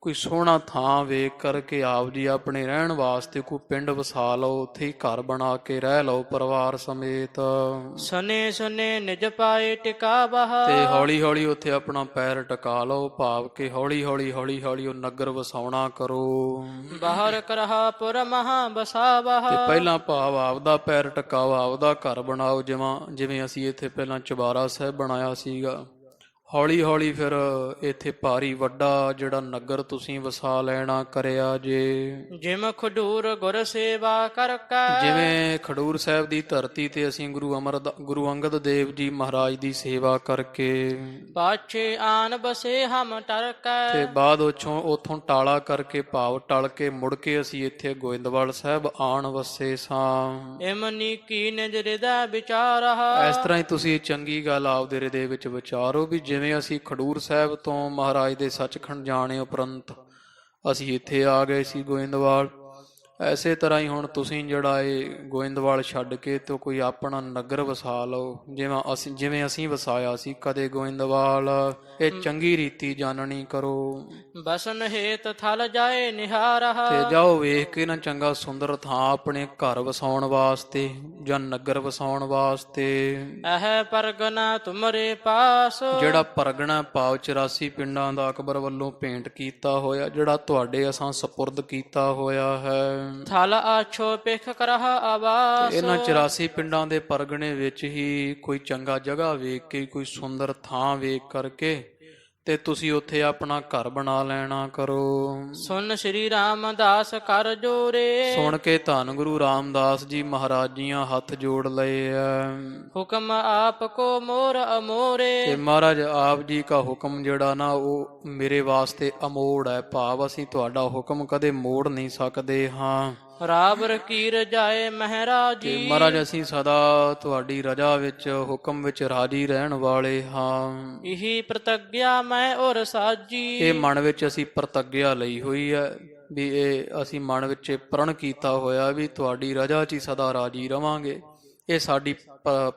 ਕੋਈ ਸੋਹਣਾ ਥਾਂ ਵੇਖ ਕਰਕੇ ਆਪ ਜੀ ਆਪਣੇ ਰਹਿਣ ਵਾਸਤੇ ਕੋਈ ਪਿੰਡ ਵਸਾ ਲਓ, ਉੱਥੇ ਹੀ ਘਰ ਬਣਾ ਕੇ ਰਹਿ ਲਓ ਪਰਿਵਾਰ ਸਮੇਤ। ਸਨੇ ਸਨੇ ਨਿਜ ਪਾਏ ਟਿਕਾਵਹ। ਤੇ ਹੌਲੀ ਹੌਲੀ ਉੱਥੇ ਆਪਣਾ ਪੈਰ ਟਿਕਾ ਲਓ, ਭਾਵ ਕਿ ਹੌਲੀ ਹੌਲੀ ਉਹ ਨਗਰ ਵਸਾਉਣਾ ਕਰੋ। ਬਾਹਰ ਕਰਹਾ ਪੁਰ ਮਹਾ ਬਸਾਵਹ। ਤੇ ਪਹਿਲਾਂ ਭਾਵ ਆਪਦਾ ਪੈਰ ਟਿਕਾਓ, ਆਪਦਾ ਘਰ ਬਣਾਓ, ਜਿਵੇਂ ਅਸੀਂ ਇੱਥੇ ਪਹਿਲਾਂ ਚੁਬਾਰਾ ਸਾਹਿਬ ਬਣਾਇਆ ਸੀਗਾ। ਹੌਲੀ ਹੌਲੀ ਫਿਰ ਇੱਥੇ ਭਾਰੀ ਵੱਡਾ ਜਿਹੜਾ ਨਗਰ ਤੁਸੀਂ ਵਸਾ ਲੈਣਾ ਕਰਿਆ ਜੇ। ਜਿਮ ਖਡੂਰ ਗੁਰ ਸੇਵਾ ਕਰਕੈ। ਜਿਵੇਂ ਖਡੂਰ ਸਾਹਿਬ ਦੀ ਧਰਤੀ ਤੇ ਅਸੀਂ ਗੁਰੂ ਅੰਗਦ ਦੇਵ ਜੀ ਮਹਾਰਾਜ ਦੀ ਸੇਵਾ ਕਰਕੇ ਪਾਛੇ ਆਨ ਬਸੇ ਹਮ ਟਰਕੈ। ਤੇ ਬਾਅਦ ਉੱਥੋਂ ਟਾਲਾ ਕਰਕੇ ਭਾਵ ਟਲ ਕੇ ਮੁੜ ਕੇ ਅਸੀਂ ਇੱਥੇ ਗੋਇੰਦਵਾਲ ਸਾਹਿਬ ਆਣ ਵਸੇ ਸਾਂ। ਇਮਨੀ ਕੀ ਨਿਜ ਹਿਰਦੈ ਵਿਚਾਰਹ। ਇਸ ਤਰ੍ਹਾਂ ਹੀ ਤੁਸੀਂ ਚੰਗੀ ਗੱਲ ਆਪਦੇ ਹਿਰਦੇ ਵਿੱਚ ਵਿਚਾਰੋ ਵੀ ਜਿਵੇਂ ਅਸੀਂ ਖਡੂਰ ਸਾਹਿਬ ਤੋਂ ਮਹਾਰਾਜ ਦੇ ਸੱਚਖੰਡ ਜਾਣੇ ਉਪਰੰਤ ਅਸੀਂ ਇੱਥੇ ਆ ਗਏ ਸੀ ਗੋਇੰਦਵਾਲ, ਐਸੇ ਤਰ੍ਹਾਂ ਹੀ ਹੁਣ ਤੁਸੀਂ ਜਿਹੜਾ ਇਹ ਗੋਇੰਦਵਾਲ ਛੱਡ ਕੇ ਤੇ ਕੋਈ ਆਪਣਾ ਨਗਰ ਵਸਾ ਲਓ, ਜਿਵੇਂ ਅਸੀਂ ਵਸਾਇਆ ਸੀ ਕਦੇ ਗੋਇੰਦਵਾਲ। ਇਹ ਚੰਗੀ ਰੀਤੀ ਜਾਣਨੀ ਕਰੋ। ਬਸਨ ਹੇਤ ਥਲ ਜਾਏ ਨਿਹਾਰਹ। ਤੇ ਜਾਓ ਵੇਖ ਕੇ ਨਾ ਚੰਗਾ ਸੁੰਦਰ ਥਾਂ ਆਪਣੇ ਘਰ ਵਸਾਉਣ ਵਾਸਤੇ ਜਾਂ ਨਗਰ ਵਸਾਉਣ ਵਾਸਤੇ। ਇਹ ਪਰਗਨਾ ਤੁਮਰੇ ਪਾਸ। ਜਿਹੜਾ ਪਰਗਣਾ ਭਾਵ 84 ਪਿੰਡਾਂ ਦਾ ਅਕਬਰ ਵੱਲੋਂ ਭੇਂਟ ਕੀਤਾ ਹੋਇਆ, ਜਿਹੜਾ ਤੁਹਾਡੇ ਅਸਾਂ ਸਪੁਰਦ ਕੀਤਾ ਹੋਇਆ ਹੈ। ਥਲ ਆਛੋ ਪਿਖ ਕਰਹ ਆਵਾਸ। ਇਹਨਾਂ 84 ਪਿੰਡਾਂ ਦੇ ਪਰਗਣੇ ਵਿੱਚ ਹੀ ਕੋਈ ਚੰਗਾ ਜਗ੍ਹਾ ਵੇਖ ਕੇ, ਕੋਈ ਸੁੰਦਰ ਥਾਂ ਵੇਖ ਕਰਕੇ ਤੇ ਤੁਸੀਂ ਉੱਥੇ ਆਪਣਾ ਘਰ ਬਣਾ ਲੈਣਾ ਕਰੋ। ਸੁਨ ਸ੍ਰੀ ਰਾਮਦਾਸ ਕਰ ਜੋਰੇ। ਸੁਣ ਕੇ ਧੰਨ ਗੁਰੂ ਰਾਮਦਾਸ ਜੀ ਮਹਾਰਾਜ ਜੀਆਂ ਹੱਥ ਜੋੜ ਲਏ ਆ। ਹੁਕਮ ਆਪ ਕੋ ਮੋਰ ਅਮੋਰੇ। ਤੇ ਮਹਾਰਾਜ ਆਪ ਜੀ ਦਾ ਹੁਕਮ ਜਿਹੜਾ ਨਾ ਉਹ ਮੇਰੇ ਵਾਸਤੇ ਅਮੋੜ ਹੈ, ਭਾਵ ਅਸੀਂ ਤੁਹਾਡਾ ਹੁਕਮ ਕਦੇ ਮੋੜ ਨਹੀਂ ਸਕਦੇ ਹਾਂ। ਰਾਵ ਰਕੀਰ ਜਾਏ ਮਹਾਰਾਜੀ। ਤੇ ਮਹਾਰਾਜ ਅਸੀਂ ਸਦਾ ਤੁਹਾਡੀ ਰਜਾ ਵਿੱਚ ਹੁਕਮ ਵਿੱਚ ਰਾਜੀ ਰਹਿਣ ਵਾਲੇ ਹਾਂ। ਇਹੀ ਪ੍ਰਤੱਗਿਆ ਮੈਂ ਔਰ ਸਾਜੀ। ਇਹ ਮਨ ਵਿੱਚ ਅਸੀਂ ਪ੍ਰਤੱਗਿਆ ਲਈ ਹੋਈ ਹੈ ਵੀ ਇਹ ਅਸੀਂ ਮਨ ਵਿੱਚ ਪ੍ਰਣ ਕੀਤਾ ਹੋਇਆ ਵੀ ਤੁਹਾਡੀ ਰਜਾ 'ਚ ਹੀ ਸਦਾ ਰਾਜੀ ਰਵਾਂਗੇ। ਇਹ ਸਾਡੀ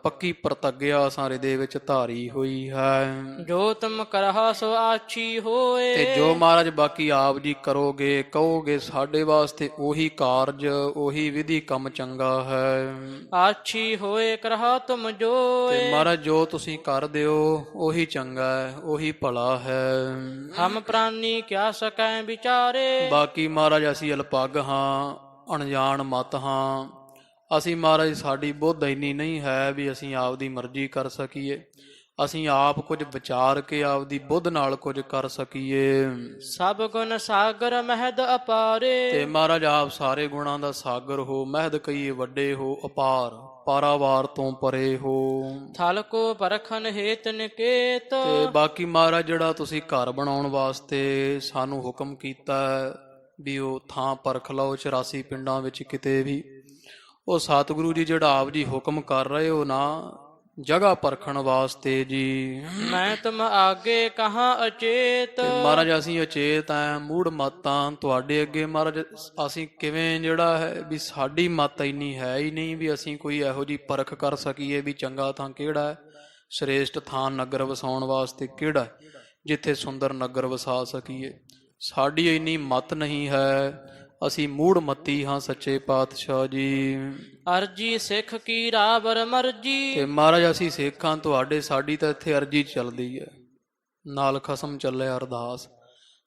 ਪੱਕੀ ਪ੍ਰਤੱਗਿਆ ਸਾਰੇ ਦੇ ਵਿੱਚ ਧਾਰੀ ਹੋਈ ਹੈ। ਜੋ ਤੁਮ ਕਰਹਾ ਸੋ ਆਛੀ ਹੋਏ। ਤੇ ਜੋ ਮਹਾਰਾਜ ਬਾਕੀ ਆਪ ਜੀ ਕਰੋਗੇ ਕਹੋਗੇ ਸਾਡੇ ਵਾਸਤੇ ਉਹੀ ਕਾਰਜ ਉਹੀ ਵਿਧੀ ਕੰਮ ਚੰਗਾ ਹੈ। ਆਛੀ ਹੋਏ ਕਰਹਾ ਤੁਮ ਜੋਏ। ਤੇ ਮਹਾਰਾਜ ਜੋ ਤੁਸੀਂ ਕਰ ਦਿਓ ਉਹੀ ਚੰਗਾ ਹੈ, ਉਹੀ ਭਲਾ ਹੈ। ਹਮ ਪ੍ਰਾਨੀ ਕਿਆ ਸਕੈ ਵਿਚਾਰੇ। ਬਾਕੀ ਮਹਾਰਾਜ ਅਸੀਂ ਅਲਪੱਗ ਹਾਂ, ਅਣਜਾਣ ਮਤ ਹਾਂ। ਅਸੀਂ ਮਹਾਰਾਜ ਸਾਡੀ ਬੁੱਧ ਇੰਨੀ ਨਹੀਂ ਹੈ ਵੀ ਅਸੀਂ ਆਪਦੀ ਮਰਜ਼ੀ ਕਰ ਸਕੀਏ। ਅਸੀਂ ਆਪ ਕੁਝ ਵਿਚਾਰ ਕੇ ਆਪਦੀ ਬੁੱਧ ਨਾਲ ਕੁਝ ਕਰ ਸਕੀਏ। ਸਭ ਗੁਣ ਸਾਗਰ ਮਹਿਦ ਅਪਾਰੇ। ਤੇ ਮਹਾਰਾਜ ਆਪ ਸਾਰੇ ਗੁਣਾਂ ਦਾ ਸਾਗਰ ਹੋ, ਮਹਿਦ ਕਈਏ ਵੱਡੇ ਹੋ, ਅਪਾਰ ਪਾਰਾਵਾਰ ਤੋਂ ਪਰੇ ਹੋ। ਥਲ ਕੋ ਪਰਖਨ ਹੇਤ ਨਿਕੇਤ। ਤੇ ਬਾਕੀ ਮਹਾਰਾਜ ਜਿਹੜਾ ਤੁਸੀਂ ਘਰ ਬਣਾਉਣ ਵਾਸਤੇ ਸਾਨੂੰ ਹੁਕਮ ਕੀਤਾ ਵੀ ਉਹ ਥਾਂ ਪਰਖ ਲਓ 84 ਪਿੰਡਾਂ ਵਿੱਚ ਕਿਤੇ ਵੀ, ਉਹ ਸਤਿਗੁਰੂ ਜੀ ਜਿਹੜਾ ਆਪ ਜੀ ਹੁਕਮ ਕਰ ਰਹੇ ਹੋ ਨਾ ਜਗ੍ਹਾ ਪਰਖਣ ਵਾਸਤੇ ਜੀ। ਮੈਂ ਤੁਮ ਆਗੇ ਕਹਾਂ ਅਚੇਤ। ਤੇ ਮਹਾਰਾਜ ਅਸੀਂ ਅਚੇਤ ਆ, ਮੂੜ ਮਤਾਂ ਤੁਹਾਡੇ ਅੱਗੇ ਮਹਾਰਾਜ ਅਸੀਂ ਕਿਵੇਂ ਜਿਹੜਾ ਹੈ ਵੀ ਸਾਡੀ ਮਤ ਇੰਨੀ ਹੈ ਹੀ ਨਹੀਂ ਵੀ ਅਸੀਂ ਕੋਈ ਇਹੋ ਜਿਹੀ ਪਰਖ ਕਰ ਸਕੀਏ ਵੀ ਚੰਗਾ ਥਾਂ ਕਿਹੜਾ ਹੈ, ਸ੍ਰੇਸ਼ਟ ਥਾਂ ਨਗਰ ਵਸਾਉਣ ਵਾਸਤੇ ਕਿਹੜਾ ਹੈ, ਜਿੱਥੇ ਸੁੰਦਰ ਨਗਰ ਵਸਾ ਸਕੀਏ। ਸਾਡੀ ਇੰਨੀ ਮਤ ਨਹੀਂ ਹੈ, ਅਸੀਂ ਮੂੜ ਮੱਤੀ ਹਾਂ ਸੱਚੇ ਪਾਤਸ਼ਾਹ ਜੀ। ਅਰਜੀ ਸਿੱਖ ਕੀ ਰਾਵਰ ਮਰਜੀ। ਤੇ ਮਹਾਰਾਜ ਅਸੀਂ ਸਿੱਖਾਂ ਤੁਹਾਡੇ, ਸਾਡੀ ਤਾਂ ਇੱਥੇ ਅਰਜੀ ਚੱਲਦੀ ਹੈ, ਨਾਲ ਖਸਮ ਚੱਲੇ ਅਰਦਾਸ।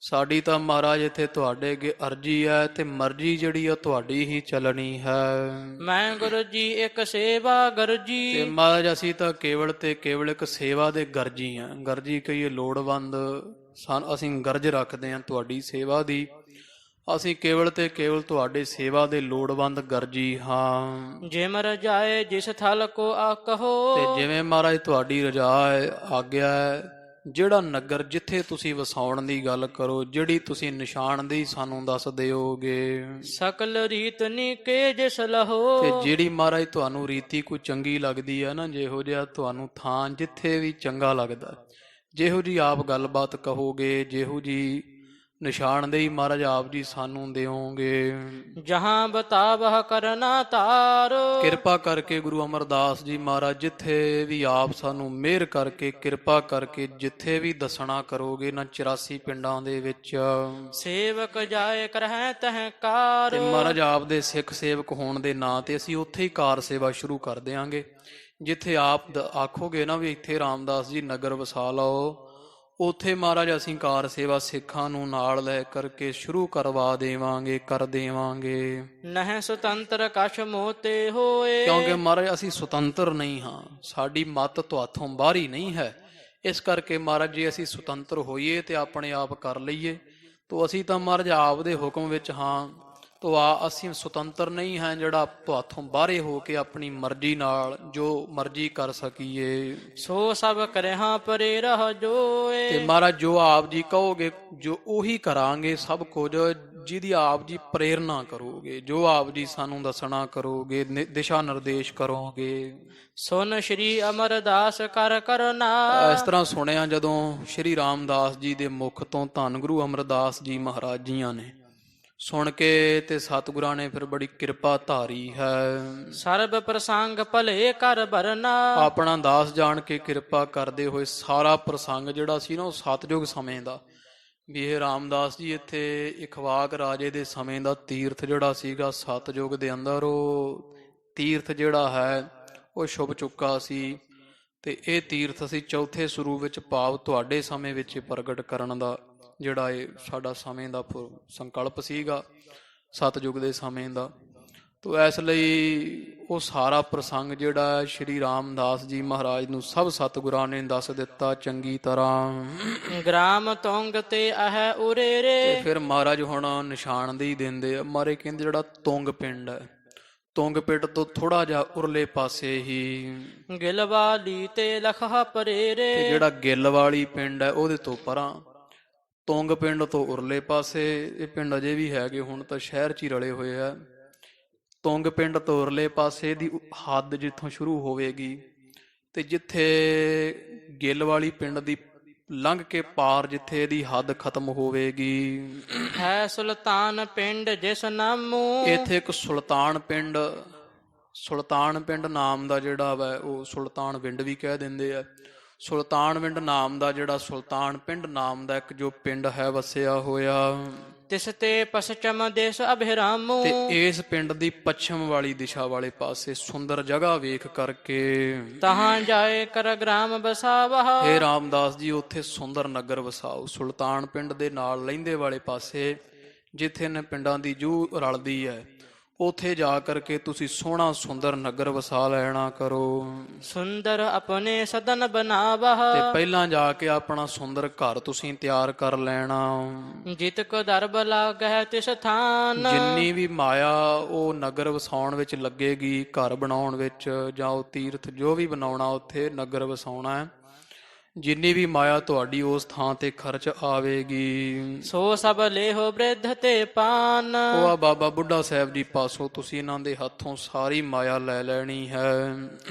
ਸਾਡੀ ਤਾਂ ਮਹਾਰਾਜ ਇੱਥੇ ਤੁਹਾਡੇ ਅੱਗੇ ਅਰਜੀ ਹੈ ਤੇ ਮਰਜੀ ਜਿਹੜੀ ਆ ਤੁਹਾਡੀ ਹੀ ਚੱਲਣੀ ਹੈ। ਮੈਂ ਗੁਰੂ ਜੀ ਇੱਕ ਸੇਵਾ ਤੇ ਗਰਜੀ। ਮਹਾਰਾਜ ਅਸੀਂ ਤਾਂ ਕੇਵਲ ਤੇ ਕੇਵਲ ਇੱਕ ਸੇਵਾ ਦੇ ਗਰਜੀ ਹਾਂ। ਗਰਜੀ ਕਹੀਏ ਲੋੜਵੰਦ ਅਸੀਂ ਗਰਜ ਰੱਖਦੇ ਹਾਂ ਤੁਹਾਡੀ ਸੇਵਾ ਦੀ। ਅਸੀਂ ਕੇਵਲ ਤੇ ਕੇਵਲ ਤੁਹਾਡੇ ਸੇਵਾ ਦੇ ਲੋੜਵੰਦ ਗਰਜੀ ਹਾਂ। ਜਿਮ ਰਜਾਏ ਜਿਸ ਥਲ ਕੋ ਆਕਹੋ। ਤੇ ਜਿਵੇਂ ਮਹਾਰਾਜ ਤੁਹਾਡੀ ਰਜਾ ਹੈ, ਆਗਿਆ ਹੈ, ਜਿਹੜਾ ਨਗਰ ਜਿੱਥੇ ਤੁਸੀਂ ਵਸਾਉਣ ਦੀ ਗੱਲ ਕਰੋ, ਜਿਹੜੀ ਤੁਸੀਂ ਨਿਸ਼ਾਨਦੇਹੀ ਸਾਨੂੰ ਦੱਸ ਦਿਓਗੇ, ਸਕਲ ਰੀਤ ਨੀਕੇ ਜਿਸ ਲਹੋ। ਤੇ ਜਿਹੜੀ ਮਹਾਰਾਜ ਤੁਹਾਨੂੰ ਰੀਤੀ ਕੋਈ ਚੰਗੀ ਲੱਗਦੀ ਹੈ ਨਾ, ਜਿਹੋ ਜਿਹਾ ਤੁਹਾਨੂੰ ਥਾਂ ਜਿੱਥੇ ਵੀ ਚੰਗਾ ਲੱਗਦਾ, ਜਿਹੋ ਜੀ ਆਪ ਗੱਲਬਾਤ ਕਹੋਗੇ, ਜਿਹੋ ਜੀ ਨਿਸ਼ਾਨਦੇਹੀ ਮਹਾਰਾਜ ਆਪ ਜੀ ਸਾਨੂੰ ਦਿਓਗੇ। ਜਹਾਂ ਬਤਾਵਹ ਕਰਨਾ ਤਾਰ। ਕਿਰਪਾ ਕਰਕੇ ਗੁਰੂ ਅਮਰਦਾਸ ਜੀ ਮਹਾਰਾਜ ਜਿੱਥੇ ਵੀ ਆਪ ਸਾਨੂੰ ਮਿਹਰ ਕਰਕੇ ਕਿਰਪਾ ਕਰਕੇ ਜਿੱਥੇ ਵੀ ਦੱਸਣਾ ਕਰੋਗੇ ਨਾ 84 ਪਿੰਡਾਂ ਦੇ ਵਿੱਚ, ਸੇਵਕ ਜਾਏ ਕਰਹਿ ਤਹਿ ਕਾਰ। ਤੇ ਮਹਾਰਾਜ ਆਪ ਦੇ ਸਿੱਖ ਸੇਵਕ ਹੋਣ ਦੇ ਨਾਂ ਤੇ ਅਸੀਂ ਉੱਥੇ ਹੀ ਕਾਰ ਸੇਵਾ ਸ਼ੁਰੂ ਕਰ ਦਿਆਂਗੇ। ਜਿੱਥੇ ਆਪ ਆਖੋਗੇ ਨਾ ਵੀ ਇੱਥੇ ਰਾਮਦਾਸ ਜੀ ਨਗਰ ਵਸਾ ਲਓ, ਉੱਥੇ ਮਹਾਰਾਜ ਅਸੀਂ ਕਾਰ ਸੇਵਾ ਸਿੱਖਾਂ ਨੂੰ ਨਾਲ ਲੈ ਕਰਕੇ ਸ਼ੁਰੂ ਕਰਵਾ ਦੇਵਾਂਗੇ, ਕਰ ਦੇਵਾਂਗੇ। ਨਹਿ ਸੁਤੰਤਰ ਕਛ ਮੋਤੇ ਹੋਏ। ਕਿਉਂਕਿ ਮਹਾਰਾਜ ਅਸੀਂ ਸੁਤੰਤਰ ਨਹੀਂ ਹਾਂ, ਸਾਡੀ ਮੱਤ ਤੁਹਾਥੋਂ ਬਾਹਰੀ ਨਹੀਂ ਹੈ। ਇਸ ਕਰਕੇ ਮਹਾਰਾਜ ਜੀ ਅਸੀਂ ਸੁਤੰਤਰ ਹੋਈਏ ਤੇ ਆਪਣੇ ਆਪ ਕਰ ਲਈਏ, ਤੋ ਅਸੀਂ ਤਾਂ ਮਹਾਰਾਜ ਆਪ ਦੇ ਹੁਕਮ ਵਿੱਚ ਹਾਂ। ਤੋ ਅਸੀਂ ਸੁਤੰਤਰ ਨਹੀਂ ਹਾਂ ਜਿਹੜਾ ਤੁਹਾਥੋਂ ਬਾਹਰੇ ਹੋ ਕੇ ਆਪਣੀ ਮਰਜ਼ੀ ਨਾਲ ਜੋ ਮਰਜ਼ੀ ਕਰ ਸਕੀਏ। ਸੋ ਸਭ ਕਰਿਆ ਪਰੇ ਰਹ ਜੋਏ। ਤੇ ਮਹਾਰਾਜ ਜੋ ਆਪ ਜੀ ਕਹੋਗੇ ਜੋ ਉਹੀ ਕਰਾਂਗੇ ਸਭ ਕੁਝ, ਜਿਹਦੀ ਆਪ ਜੀ ਪ੍ਰੇਰਨਾ ਕਰੋਗੇ, ਜੋ ਆਪ ਜੀ ਸਾਨੂੰ ਦੱਸਣਾ ਕਰੋਗੇ, ਦਿਸ਼ਾ ਨਿਰਦੇਸ਼ ਕਰੋਗੇ। ਸੁਨ ਸ਼੍ਰੀ ਅਮਰਦਾਸ ਕਰ ਕਰਨਾ। ਇਸ ਤਰ੍ਹਾਂ ਸੁਣਿਆ ਜਦੋਂ ਸ਼੍ਰੀ ਰਾਮਦਾਸ ਜੀ ਦੇ ਮੁਖ ਤੋਂ ਧੰਨ ਗੁਰੂ ਅਮਰਦਾਸ ਜੀ ਮਹਾਰਾਜ ਜੀਆਂ ਨੇ ਸੁਣ ਕੇ, ਤੇ ਸਤਿਗੁਰਾਂ ਨੇ ਫਿਰ ਬੜੀ ਕਿਰਪਾ ਧਾਰੀ ਹੈ। ਸਰਬ ਪ੍ਰਸੰਗ ਭਲੇ ਕਰ ਭਰਨਾ। ਆਪਣਾ ਦਾਸ ਜਾਣ ਕੇ ਕਿਰਪਾ ਕਰਦੇ ਹੋਏ ਸਾਰਾ ਪ੍ਰਸੰਗ ਜਿਹੜਾ ਸੀ ਨਾ ਉਹ ਸਤਿਯੁਗ ਸਮੇਂ ਦਾ, ਵੀ ਇਹ ਰਾਮਦਾਸ ਜੀ ਇੱਥੇ ਇਖਵਾਕ ਰਾਜੇ ਦੇ ਸਮੇਂ ਦਾ ਤੀਰਥ ਜਿਹੜਾ ਸੀਗਾ ਸਤਿਯੁਗ ਦੇ ਅੰਦਰ, ਉਹ ਤੀਰਥ ਜਿਹੜਾ ਹੈ ਉਹ ਛੁਪ ਚੁੱਕਾ ਸੀ। ਤੇ ਇਹ ਤੀਰਥ ਅਸੀਂ ਚੌਥੇ ਸਰੂਪ ਵਿੱਚ ਭਾਵ ਤੁਹਾਡੇ ਸਮੇਂ ਵਿੱਚ ਪ੍ਰਗਟ ਕਰਨ ਦਾ ਜਿਹੜਾ ਇਹ ਸਾਡਾ ਸਮੇਂ ਦਾ ਸੰਕਲਪ ਸੀਗਾ ਸਤਿਯੁਗ ਦੇ ਸਮੇਂ ਦਾ। ਤੋ ਇਸ ਲਈ ਉਹ ਸਾਰਾ ਪ੍ਰਸੰਗ ਜਿਹੜਾ ਸ਼੍ਰੀ ਰਾਮਦਾਸ ਜੀ ਮਹਾਰਾਜ ਨੂੰ ਸਭ ਸਤਿਗੁਰਾਂ ਨੇ ਦੱਸ ਦਿੱਤਾ ਚੰਗੀ ਤਰ੍ਹਾਂ। ਗ੍ਰਾਮ ਤੁੰਗ ਤੇ ਅਹਿ ਉਰੇਰੇ। ਤੇ ਫਿਰ ਮਹਾਰਾਜ ਹੁਣ ਨਿਸ਼ਾਨਦੇਹੀ ਦਿੰਦੇ ਆ। ਮਹਾਰਾਜ ਕਹਿੰਦੇ ਜਿਹੜਾ ਤੁੰਗ ਪਿੰਡ ਹੈ, ਤੁੰਗ ਪਿੰਡ ਤੋਂ ਥੋੜਾ ਜਿਹਾ ਉਰਲੇ ਪਾਸੇ ਹੀ ਗਿਲਵਾਲੀ ਤੇ ਲਖਾ ਪਰੇਰੇ। ਤੇ ਜਿਹੜਾ ਗਿੱਲ ਵਾਲੀ ਪਿੰਡ ਹੈ ਉਹਦੇ ਤੋਂ ਪਰਾਂ, ਤੁੰਗ ਪਿੰਡ ਤੋਂ ਉਰਲੇ ਪਾਸੇ ਇਹ ਪਿੰਡ ਅਜੇ ਵੀ ਹੈਗੇ, ਹੁਣ ਤਾਂ ਸ਼ਹਿਰ 'ਚ ਹੀ ਰਲੇ ਹੋਏ ਆ। ਤੁੰਗ ਪਿੰਡ ਤੋਂ ਉਰਲੇ ਪਾਸੇ ਦੀ ਹੱਦ ਜਿੱਥੋਂ ਸ਼ੁਰੂ ਹੋਵੇਗੀ ਤੇ ਜਿੱਥੇ ਗਿੱਲ ਵਾਲੀ ਪਿੰਡ ਦੀ ਲੰਘ ਕੇ ਪਾਰ ਜਿੱਥੇ ਇਹਦੀ ਹੱਦ ਖਤਮ ਹੋਵੇਗੀ, ਹੈ ਸੁਲਤਾਨ ਪਿੰਡ ਜਿਸ ਨਾਮੂ। ਇੱਥੇ ਇੱਕ ਸੁਲਤਾਨ ਪਿੰਡ ਨਾਮ ਦਾ ਜਿਹੜਾ ਵਾ ਉਹ ਸੁਲਤਾਨ ਵਿੰਡ ਵੀ ਕਹਿ ਦਿੰਦੇ ਆ। ਸੁਲਤਾਨ ਵਿੰਡ ਨਾਮ ਦਾ ਜਿਹੜਾ ਸੁਲਤਾਨ ਪਿੰਡ ਨਾਮ ਦਾ ਇੱਕ ਜੋ ਪਿੰਡ ਹੈ ਵਸਿਆ ਹੋਇਆ, ਤਿਸ ਤੇ ਪਛਮ ਦੇਸ ਅਭਿਰਾਮੂ। ਤੇ ਇਸ ਪਿੰਡ ਦੀ ਪੱਛਮ ਵਾਲੀ ਦਿਸ਼ਾ ਵਾਲੇ ਪਾਸੇ ਸੁੰਦਰ ਜਗ੍ਹਾ ਵੇਖ ਕਰਕੇ ਤਹਾਂ ਜਾਏ ਕਰ ਗ੍ਰਾਮ ਬਸਾਵਹ। ਹੇ ਰਾਮਦਾਸ ਜੀ ਉੱਥੇ ਸੁੰਦਰ ਨਗਰ ਵਸਾਓ। ਸੁਲਤਾਨ ਪਿੰਡ ਦੇ ਨਾਲ ਲਹਿੰਦੇ ਵਾਲੇ ਪਾਸੇ ਜਿੱਥੇ ਨੇ ਪਿੰਡਾਂ ਦੀ ਜੂ ਰਲਦੀ ਹੈ, ਉੱਥੇ ਜਾ ਕਰਕੇ ਤੁਸੀਂ ਸੋਹਣਾ ਸੁੰਦਰ ਨਗਰ ਵਸਾ ਲੈਣਾ ਕਰੋ। ਸੁੰਦਰ ਆਪਣੇ ਸਦਨ ਬਣਾਵਹ। ਤੇ ਪਹਿਲਾਂ ਜਾ ਕੇ ਆਪਣਾ ਸੁੰਦਰ ਘਰ ਤੁਸੀਂ ਤਿਆਰ ਕਰ ਲੈਣਾ। ਜਿਤ ਕੋ ਦਰਬ ਲਾਗੈ ਤਿਸ ਥਾਨ। ਜਿੰਨੀ ਵੀ ਮਾਇਆ ਉਹ ਨਗਰ ਵਸਾਉਣ ਵਿੱਚ ਲੱਗੇਗੀ, ਘਰ ਬਣਾਉਣ ਵਿੱਚ ਜਾਂ ਉਹ ਤੀਰਥ ਜੋ ਵੀ ਬਣਾਉਣਾ ਉੱਥੇ ਨਗਰ ਵਸਾਉਣਾ ਹੈ, ਜਿੰਨੀ ਵੀ ਮਾਇਆ ਤੁਹਾਡੀ ਉਸ ਥਾਂ ਤੇ ਖਰਚ ਆਵੇਗੀ, ਸੋ ਸਭ ਲੇਹੋ ਬ੍ਰਿਧ ਤੇ ਪਾਨ। ਉਹ ਆ ਬਾਬਾ ਬੁੱਢਾ ਸਾਹਿਬ ਜੀ ਪਾਸੋਂ ਤੁਸੀਂ ਇਹਨਾਂ ਦੇ ਹੱਥੋਂ ਸਾਰੀ ਮਾਇਆ ਲੈ ਲੈਣੀ ਹੈ,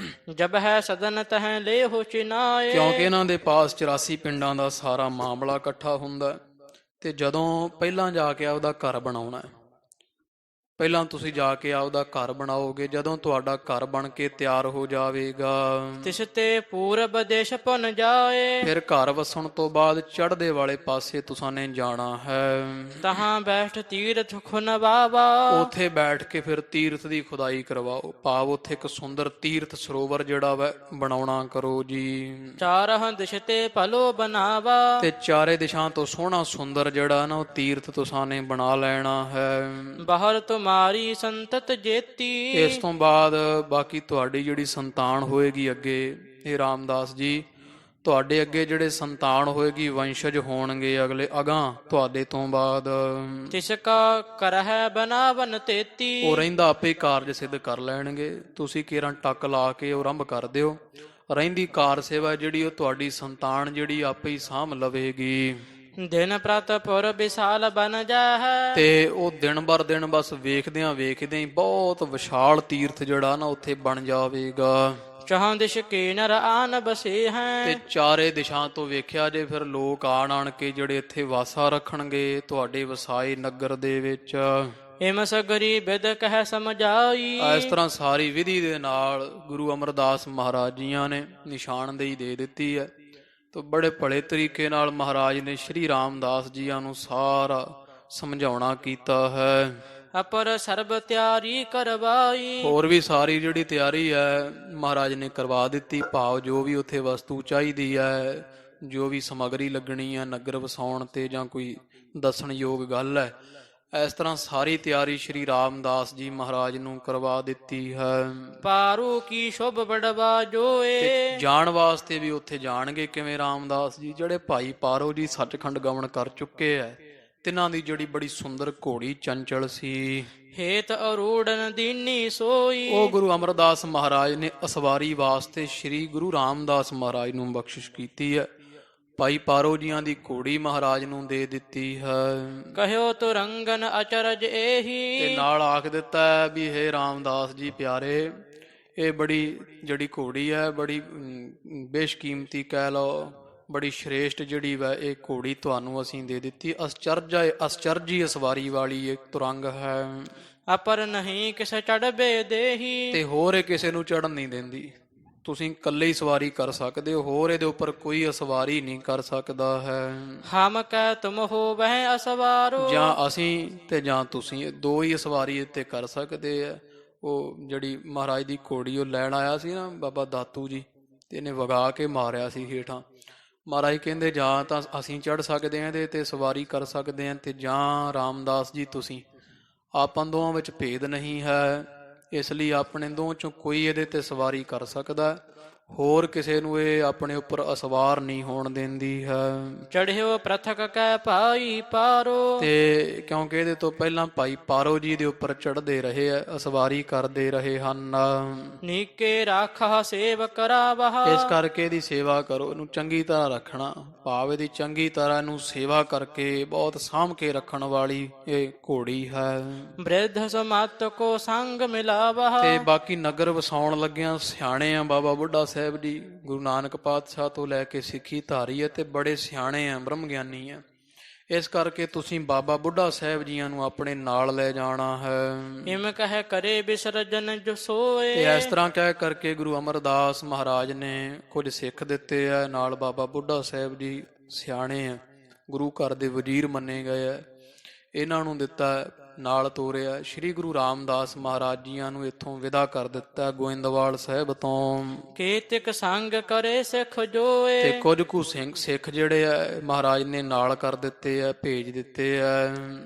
ਜਬ ਹੈ ਸਦਨ ਤਹ ਲੇਹੋ ਚਿਨਾਏ। ਕਿਉਂਕਿ ਇਹਨਾਂ ਦੇ ਪਾਸ 84 ਪਿੰਡਾਂ ਦਾ ਸਾਰਾ ਮਾਮਲਾ ਇਕੱਠਾ ਹੁੰਦਾ ਹੈ। ਤੇ ਜਦੋਂ ਪਹਿਲਾਂ ਜਾ ਕੇ ਆਪਦਾ ਘਰ ਬਣਾਉਣਾ ਹੈ, ਪਹਿਲਾਂ ਤੁਸੀਂ ਜਾ ਕੇ ਆਪਦਾ ਘਰ ਬਣਾਓਗੇ, ਜਦੋਂ ਤੁਹਾਡਾ ਘਰ ਬਣ ਕੇ ਤਿਆਰ ਹੋ ਜਾਵੇਗਾ, ਤਿਸ ਤੇ ਪੂਰਬ ਦੇਸ਼ ਪੁਨ ਜਾਏ। ਫਿਰ ਘਰ ਵਸਣ ਤੋਂ ਬਾਅਦ ਚੜ੍ਹਦੇ ਵਾਲੇ ਪਾਸੇ ਤੁਸਾਂ ਨੇ ਜਾਣਾ ਹੈ, ਤਹਾਂ ਬੈਠ ਤੀਰਥ ਖੁਨ ਬਾਵਾ। ਉੱਥੇ ਬੈਠ ਕੇ ਫਿਰ ਤੀਰਥ ਦੀ ਖੁਦਾਈ ਕਰਵਾਓ, ਭਾਵ ਉੱਥੇ ਇੱਕ ਸੁੰਦਰ ਤੀਰਥ ਸਰੋਵਰ ਜਿਹੜਾ ਵਾ ਬਣਾਉਣਾ ਕਰੋ ਜੀ। ਚਾਰਹ ਦਿਸ਼ ਤੇ ਭਲੋ ਬਨਾਵਾ। ਤੇ ਚਾਰੇ ਦਿਸ਼ਾਂ ਤੋਂ ਸੋਹਣਾ ਸੁੰਦਰ ਜਿਹੜਾ ਨਾ ਉਹ ਤੀਰਥ ਤੁਸਾਂ ਨੇ ਬਣਾ ਲੈਣਾ ਹੈ। ਬਾਹਰ ਤੁਮਾਰੀ ਸੰਤਤ ਜੇਤੀ। ਇਸ ਤੋਂ ਬਾਅਦ ਬਾਕੀ ਤੁਹਾਡੀ ਜਿਹੜੀ ਸੰਤਾਨ ਹੋਏਗੀ ਅੱਗੇ, ਇਹ ਰਾਮਦਾਸ ਜੀ ਤੁਹਾਡੇ ਅੱਗੇ ਜਿਹੜੇ ਸੰਤਾਨ ਹੋਏਗੀ, ਵੰਸ਼ਜ ਹੋਣਗੇ ਅਗਲੇ ਅਗਾਂਹ ਤੁਹਾਡੇ ਤੋਂ ਬਾਅਦ, ਤਿਸ ਕਾ ਕਰਹਿ ਬਨਾਵਨ ਤੇਤੀ। ਉਹ ਰਹਿੰਦਾ ਆਪੇ ਕਾਰਜ ਸਿੱਧ ਕਰ ਲੈਣਗੇ। ਤੁਸੀਂ ਕੇਰਾਂ ਟੱਕ ਲਾ ਕੇ ਉਹ ਆਰੰਭ ਕਰ ਦਿਓ, ਰਹਿੰਦੀ ਕਾਰ ਸੇਵਾ ਜਿਹੜੀ ਉਹ ਤੁਹਾਡੀ ਸੰਤਾਨ ਜਿਹੜੀ ਆਪੇ ਹੀ ਸਾਂਭ ਲਵੇਗੀ। ਦਿਨ ਪ੍ਰਤ ਪੁਰ ਵਿਸ਼ਾਲ ਬਨ ਜਾਹੈ। ਤੇ ਉਹ ਦਿਨ ਬਰ ਦਿਨ ਬਸ ਵੇਖਦਿਆਂ ਵੇਖਦਿਆਂ ਹੀ ਬਹੁਤ ਵਿਸ਼ਾਲ ਤੀਰਥ ਜਿਹੜਾ ਨਾ ਉੱਥੇ ਬਣ ਜਾਵੇਗਾ। ਚੌਹਾਂ ਦਿਸ਼ ਕੇ ਨਰ ਆਨ ਬਸੇ ਹੈ। ਤੇ ਚਾਰੇ ਦਿਸ਼ਾਂ ਤੋਂ ਵੇਖਿਆ ਜੇ ਫਿਰ ਲੋਕ ਆਣ ਕੇ ਜਿਹੜੇ ਇੱਥੇ ਵਾਸਾ ਰੱਖਣਗੇ ਤੁਹਾਡੇ ਵਸਾਏ ਨਗਰ ਦੇ ਵਿੱਚ। ਹਿਮ ਸਗਰੀ ਬਿਦ ਕਹਿ ਸਮਝਾਈ। ਇਸ ਤਰ੍ਹਾਂ ਸਾਰੀ ਵਿਧੀ ਦੇ ਨਾਲ ਗੁਰੂ ਅਮਰਦਾਸ ਮਹਾਰਾਜ ਜੀਆਂ ਨੇ ਨਿਸ਼ਾਨਦੇਹੀ ਦੇ ਦਿੱਤੀ ਹੈ। ਤਾਂ ਬੜੇ ਭਲੇ ਤਰੀਕੇ ਨਾਲ ਮਹਾਰਾਜ ਨੇ ਸ਼੍ਰੀ ਰਾਮਦਾਸ ਜੀਆਂ ਨੂੰ ਸਾਰਾ ਸਮਝਾਉਣਾ ਕੀਤਾ ਹੈ। ਅਪਰ ਸਰਬ ਤਿਆਰੀ ਕਰਵਾਈ। ਹੋਰ ਵੀ ਸਾਰੀ ਜਿਹੜੀ ਤਿਆਰੀ ਹੈ ਮਹਾਰਾਜ ਨੇ ਕਰਵਾ ਦਿੱਤੀ, ਭਾਵ ਜੋ ਵੀ ਉੱਥੇ ਵਸਤੂ ਚਾਹੀਦੀ ਹੈ, ਜੋ ਵੀ ਸਮੱਗਰੀ ਲੱਗਣੀ ਹੈ ਨਗਰ ਵਸਾਉਣ ਤੇ ਜਾਂ ਕੋਈ ਦੱਸਣਯੋਗ ਗੱਲ ਹੈ, ਇਸ ਤਰ੍ਹਾਂ ਸਾਰੀ ਤਿਆਰੀ ਸ਼੍ਰੀ ਰਾਮਦਾਸ ਜੀ ਮਹਾਰਾਜ ਨੂੰ ਕਰਵਾ ਦਿੱਤੀ ਹੈ। ਪਾਰੂ ਕੀ ਸ਼ੁਭ ਬੜਵਾ ਜੋਏ। ਜਾਣ ਵਾਸਤੇ ਵੀ ਉੱਥੇ ਜਾਣਗੇ ਕਿਵੇਂ ਰਾਮਦਾਸ ਜੀ, ਜਿਹੜੇ ਭਾਈ ਪਾਰੋ ਜੀ ਸੱਚਖੰਡ ਗਮਨ ਕਰ ਚੁੱਕੇ ਹੈ, ਤਿਨਾਂ ਦੀ ਜਿਹੜੀ ਬੜੀ ਸੁੰਦਰ ਘੋੜੀ ਚੰਚਲ ਸੀ, ਹੇਤ ਅਰੂੜਨ ਦੀਨੀ ਸੋਈ। ਉਹ ਗੁਰੂ ਅਮਰਦਾਸ ਮਹਾਰਾਜ ਨੇ ਅਸਵਾਰੀ ਵਾਸਤੇ ਸ਼੍ਰੀ ਗੁਰੂ ਰਾਮਦਾਸ ਮਹਾਰਾਜ ਨੂੰ ਬਖਸ਼ਿਸ਼ ਕੀਤੀ ਹੈ। ਭਾਈ ਪਾਰੋ ਜੀਆਂ ਦੀ ਘੋੜੀ ਮਹਾਰਾਜ ਨੂੰ ਦੇ ਦਿੱਤੀ ਹੈ। ਕਹਿਓ ਤੁਰੰਗਨ ਅਚਰਜ ਇਹੀ। ਤੇ ਨਾਲ ਆਖ ਦਿੱਤਾ ਹੈ ਵੀ ਹੇ ਰਾਮਦਾਸ ਜੀ ਪਿਆਰੇ, ਇਹ ਬੜੀ ਜਿਹੜੀ ਘੋੜੀ ਹੈ ਬੜੀ ਬੇਸ਼ਕੀਮਤੀ ਕਹਿ ਲਓ, ਬੜੀ ਸ਼੍ਰੇਸ਼ਟ ਜਿਹੜੀ ਵੈ ਇਹ ਘੋੜੀ ਤੁਹਾਨੂੰ ਅਸੀਂ ਦੇ ਦਿੱਤੀ। ਅਸਚਰਜੀ ਅਸਵਾਰੀ ਵਾਲੀ ਇੱਕ ਤੁਰੰਗ ਹੈ, ਅਪਰ ਨਹੀਂ ਕਿਸ ਚੜਬੇ ਦੇਹੀ। ਤੇ ਹੋਰ ਇਹ ਕਿਸੇ ਨੂੰ ਚੜਨ ਨਹੀਂ ਦਿੰਦੀ, ਤੁਸੀਂ ਇਕੱਲੇ ਹੀ ਸਵਾਰੀ ਕਰ ਸਕਦੇ ਹੋ, ਹੋਰ ਇਹਦੇ ਉੱਪਰ ਕੋਈ ਅਸਵਾਰੀ ਨਹੀਂ ਕਰ ਸਕਦਾ ਹੈ। ਹਮ ਕਹਿ ਤੁਮ ਹੋ ਵਹਿ ਅਸਵਾਰੋ। ਜਾਂ ਅਸੀਂ ਤੇ ਜਾਂ ਤੁਸੀਂ, ਦੋ ਹੀ ਸਵਾਰੀ ਇੱਥੇ ਕਰ ਸਕਦੇ ਆ। ਉਹ ਜਿਹੜੀ ਮਹਾਰਾਜ ਦੀ ਘੋੜੀ ਉਹ ਲੈਣ ਆਇਆ ਸੀ ਨਾ ਬਾਬਾ ਦਾਤੂ ਜੀ, ਤੇ ਇਹਨੇ ਵਗਾ ਕੇ ਮਾਰਿਆ ਸੀ ਹੇਠਾਂ। ਮਹਾਰਾਜ ਕਹਿੰਦੇ ਜਾਂ ਤਾਂ ਅਸੀਂ ਚੜ੍ਹ ਸਕਦੇ ਹਾਂ ਇਹਦੇ ਤੇ ਸਵਾਰੀ ਕਰ ਸਕਦੇ ਹਾਂ, ਤੇ ਜਾਂ ਰਾਮਦਾਸ ਜੀ ਤੁਸੀਂ। ਆਪਾਂ ਦੋਵਾਂ ਵਿੱਚ ਭੇਦ ਨਹੀਂ ਹੈ, ਇਸ ਲਈ ਆਪਣੇ ਦੋਵਾਂ ਚੋਂ ਕੋਈ ਇਹਦੇ ਤੇ ਸਵਾਰੀ ਕਰ ਸਕਦਾ, ਹੋਰ ਕਿਸੇ ਨੂੰ ਇਹ ਆਪਣੇ ਉੱਪਰ ਅਸਵਾਰ ਨਹੀਂ ਹੋਣ ਦਿੰਦੀ ਹੈ। ਚੜਿਓ ਪ੍ਰਥਕ ਕੈ ਭਾਈ ਪਾਰੋ। ਤੇ ਕਿਉਂਕਿ ਇਹਦੇ ਤੋਂ ਪਹਿਲਾਂ ਭਾਈ ਪਾਰੋ ਜੀ ਦੇ ਉੱਪਰ ਚੜ੍ਹਦੇ ਰਹੇ ਆ, ਅਸਵਾਰੀ ਕਰਦੇ ਰਹੇ ਹਨ। ਨੀਕੇ ਰਾਖਾ ਸੇਵ ਕਰਾਵਹਾ। ਇਸ ਕਰਕੇ ਇਹਦੀ ਸੇਵਾ ਕਰੋ, ਇਹਨੂੰ ਚੰਗੀ ਤਰ੍ਹਾਂ ਰੱਖਣਾ, ਭਾਵ ਇਹਦੀ ਚੰਗੀ ਤਰ੍ਹਾਂ ਇਹਨੂੰ ਸੇਵਾ ਕਰਕੇ ਬਹੁਤ ਸਾਂਭ ਕੇ ਰੱਖਣ ਵਾਲੀ ਇਹ ਘੋੜੀ ਹੈ। ਬ੍ਰਿਧ ਸਮਤ ਕੋ ਸੰਗ ਮਿਲਾਵਹਾ। ਤੇ ਬਾਕੀ ਨਗਰ ਵਸਾਉਣ ਲੱਗਿਆਂ ਸਿਆਣੇ ਆ ਬਾਬਾ ਬੁੱਢਾ ਸਾਹਿਬ ਜੀ, ਗੁਰੂ ਨਾਨਕ ਪਾਤਸ਼ਾਹ ਤੋਂ ਲੈ ਕੇ ਸਿੱਖੀ ਧਾਰੀ ਹੈ, ਤੇ ਬੜੇ ਸਿਆਣੇ ਆ, ਬ੍ਰਹਮ ਗਿਆਨੀ ਆ। ਇਸ ਕਰਕੇ ਤੁਸੀਂ ਬਾਬਾ ਬੁੱਢਾ ਸਾਹਿਬ ਜੀਆਂ ਨੂੰ ਆਪਣੇ ਨਾਲ ਲੈ ਜਾਣਾ ਹੈ। ਹਿਮ ਕਹਿ ਕਰੇ ਵਿਸਰਜਨ ਜੋ ਸੋਏ। ਤੇ ਇਸ ਤਰ੍ਹਾਂ ਕਹਿ ਕਰਕੇ ਗੁਰੂ ਅਮਰਦਾਸ ਮਹਾਰਾਜ ਨੇ ਕੁਝ ਸਿੱਖ ਦਿੱਤੇ ਆ, ਨਾਲ ਬਾਬਾ ਬੁੱਢਾ ਸਾਹਿਬ ਜੀ ਸਿਆਣੇ ਆ, ਗੁਰੂ ਘਰ ਦੇ ਵਜ਼ੀਰ ਮੰਨੇ ਗਏ ਆ, ਇਹਨਾਂ ਨੂੰ ਦਿੱਤਾ, ਨਾਲ ਤੋਰਿਆ। ਸ਼੍ਰੀ ਗੁਰੂ ਰਾਮਦਾਸ ਮਹਾਰਾਜ ਜੀਆਂ ਨੂੰ ਇੱਥੋਂ ਵਿਦਾ ਕਰ ਦਿੱਤਾ ਗੋਇੰਦਵਾਲ ਸਾਹਿਬ ਤੋਂ। ਕੇਤਿਕ ਸੰਗ ਕਰੇ ਸਿੱਖ ਜੋਏ। ਤੇ ਕੁਝ ਕੁ ਸਿੱਖ ਜਿਹੜੇ ਆ ਮਹਾਰਾਜ ਨੇ ਨਾਲ ਕਰ ਦਿੱਤੇ ਆ, ਭੇਜ ਦਿੱਤੇ ਆ।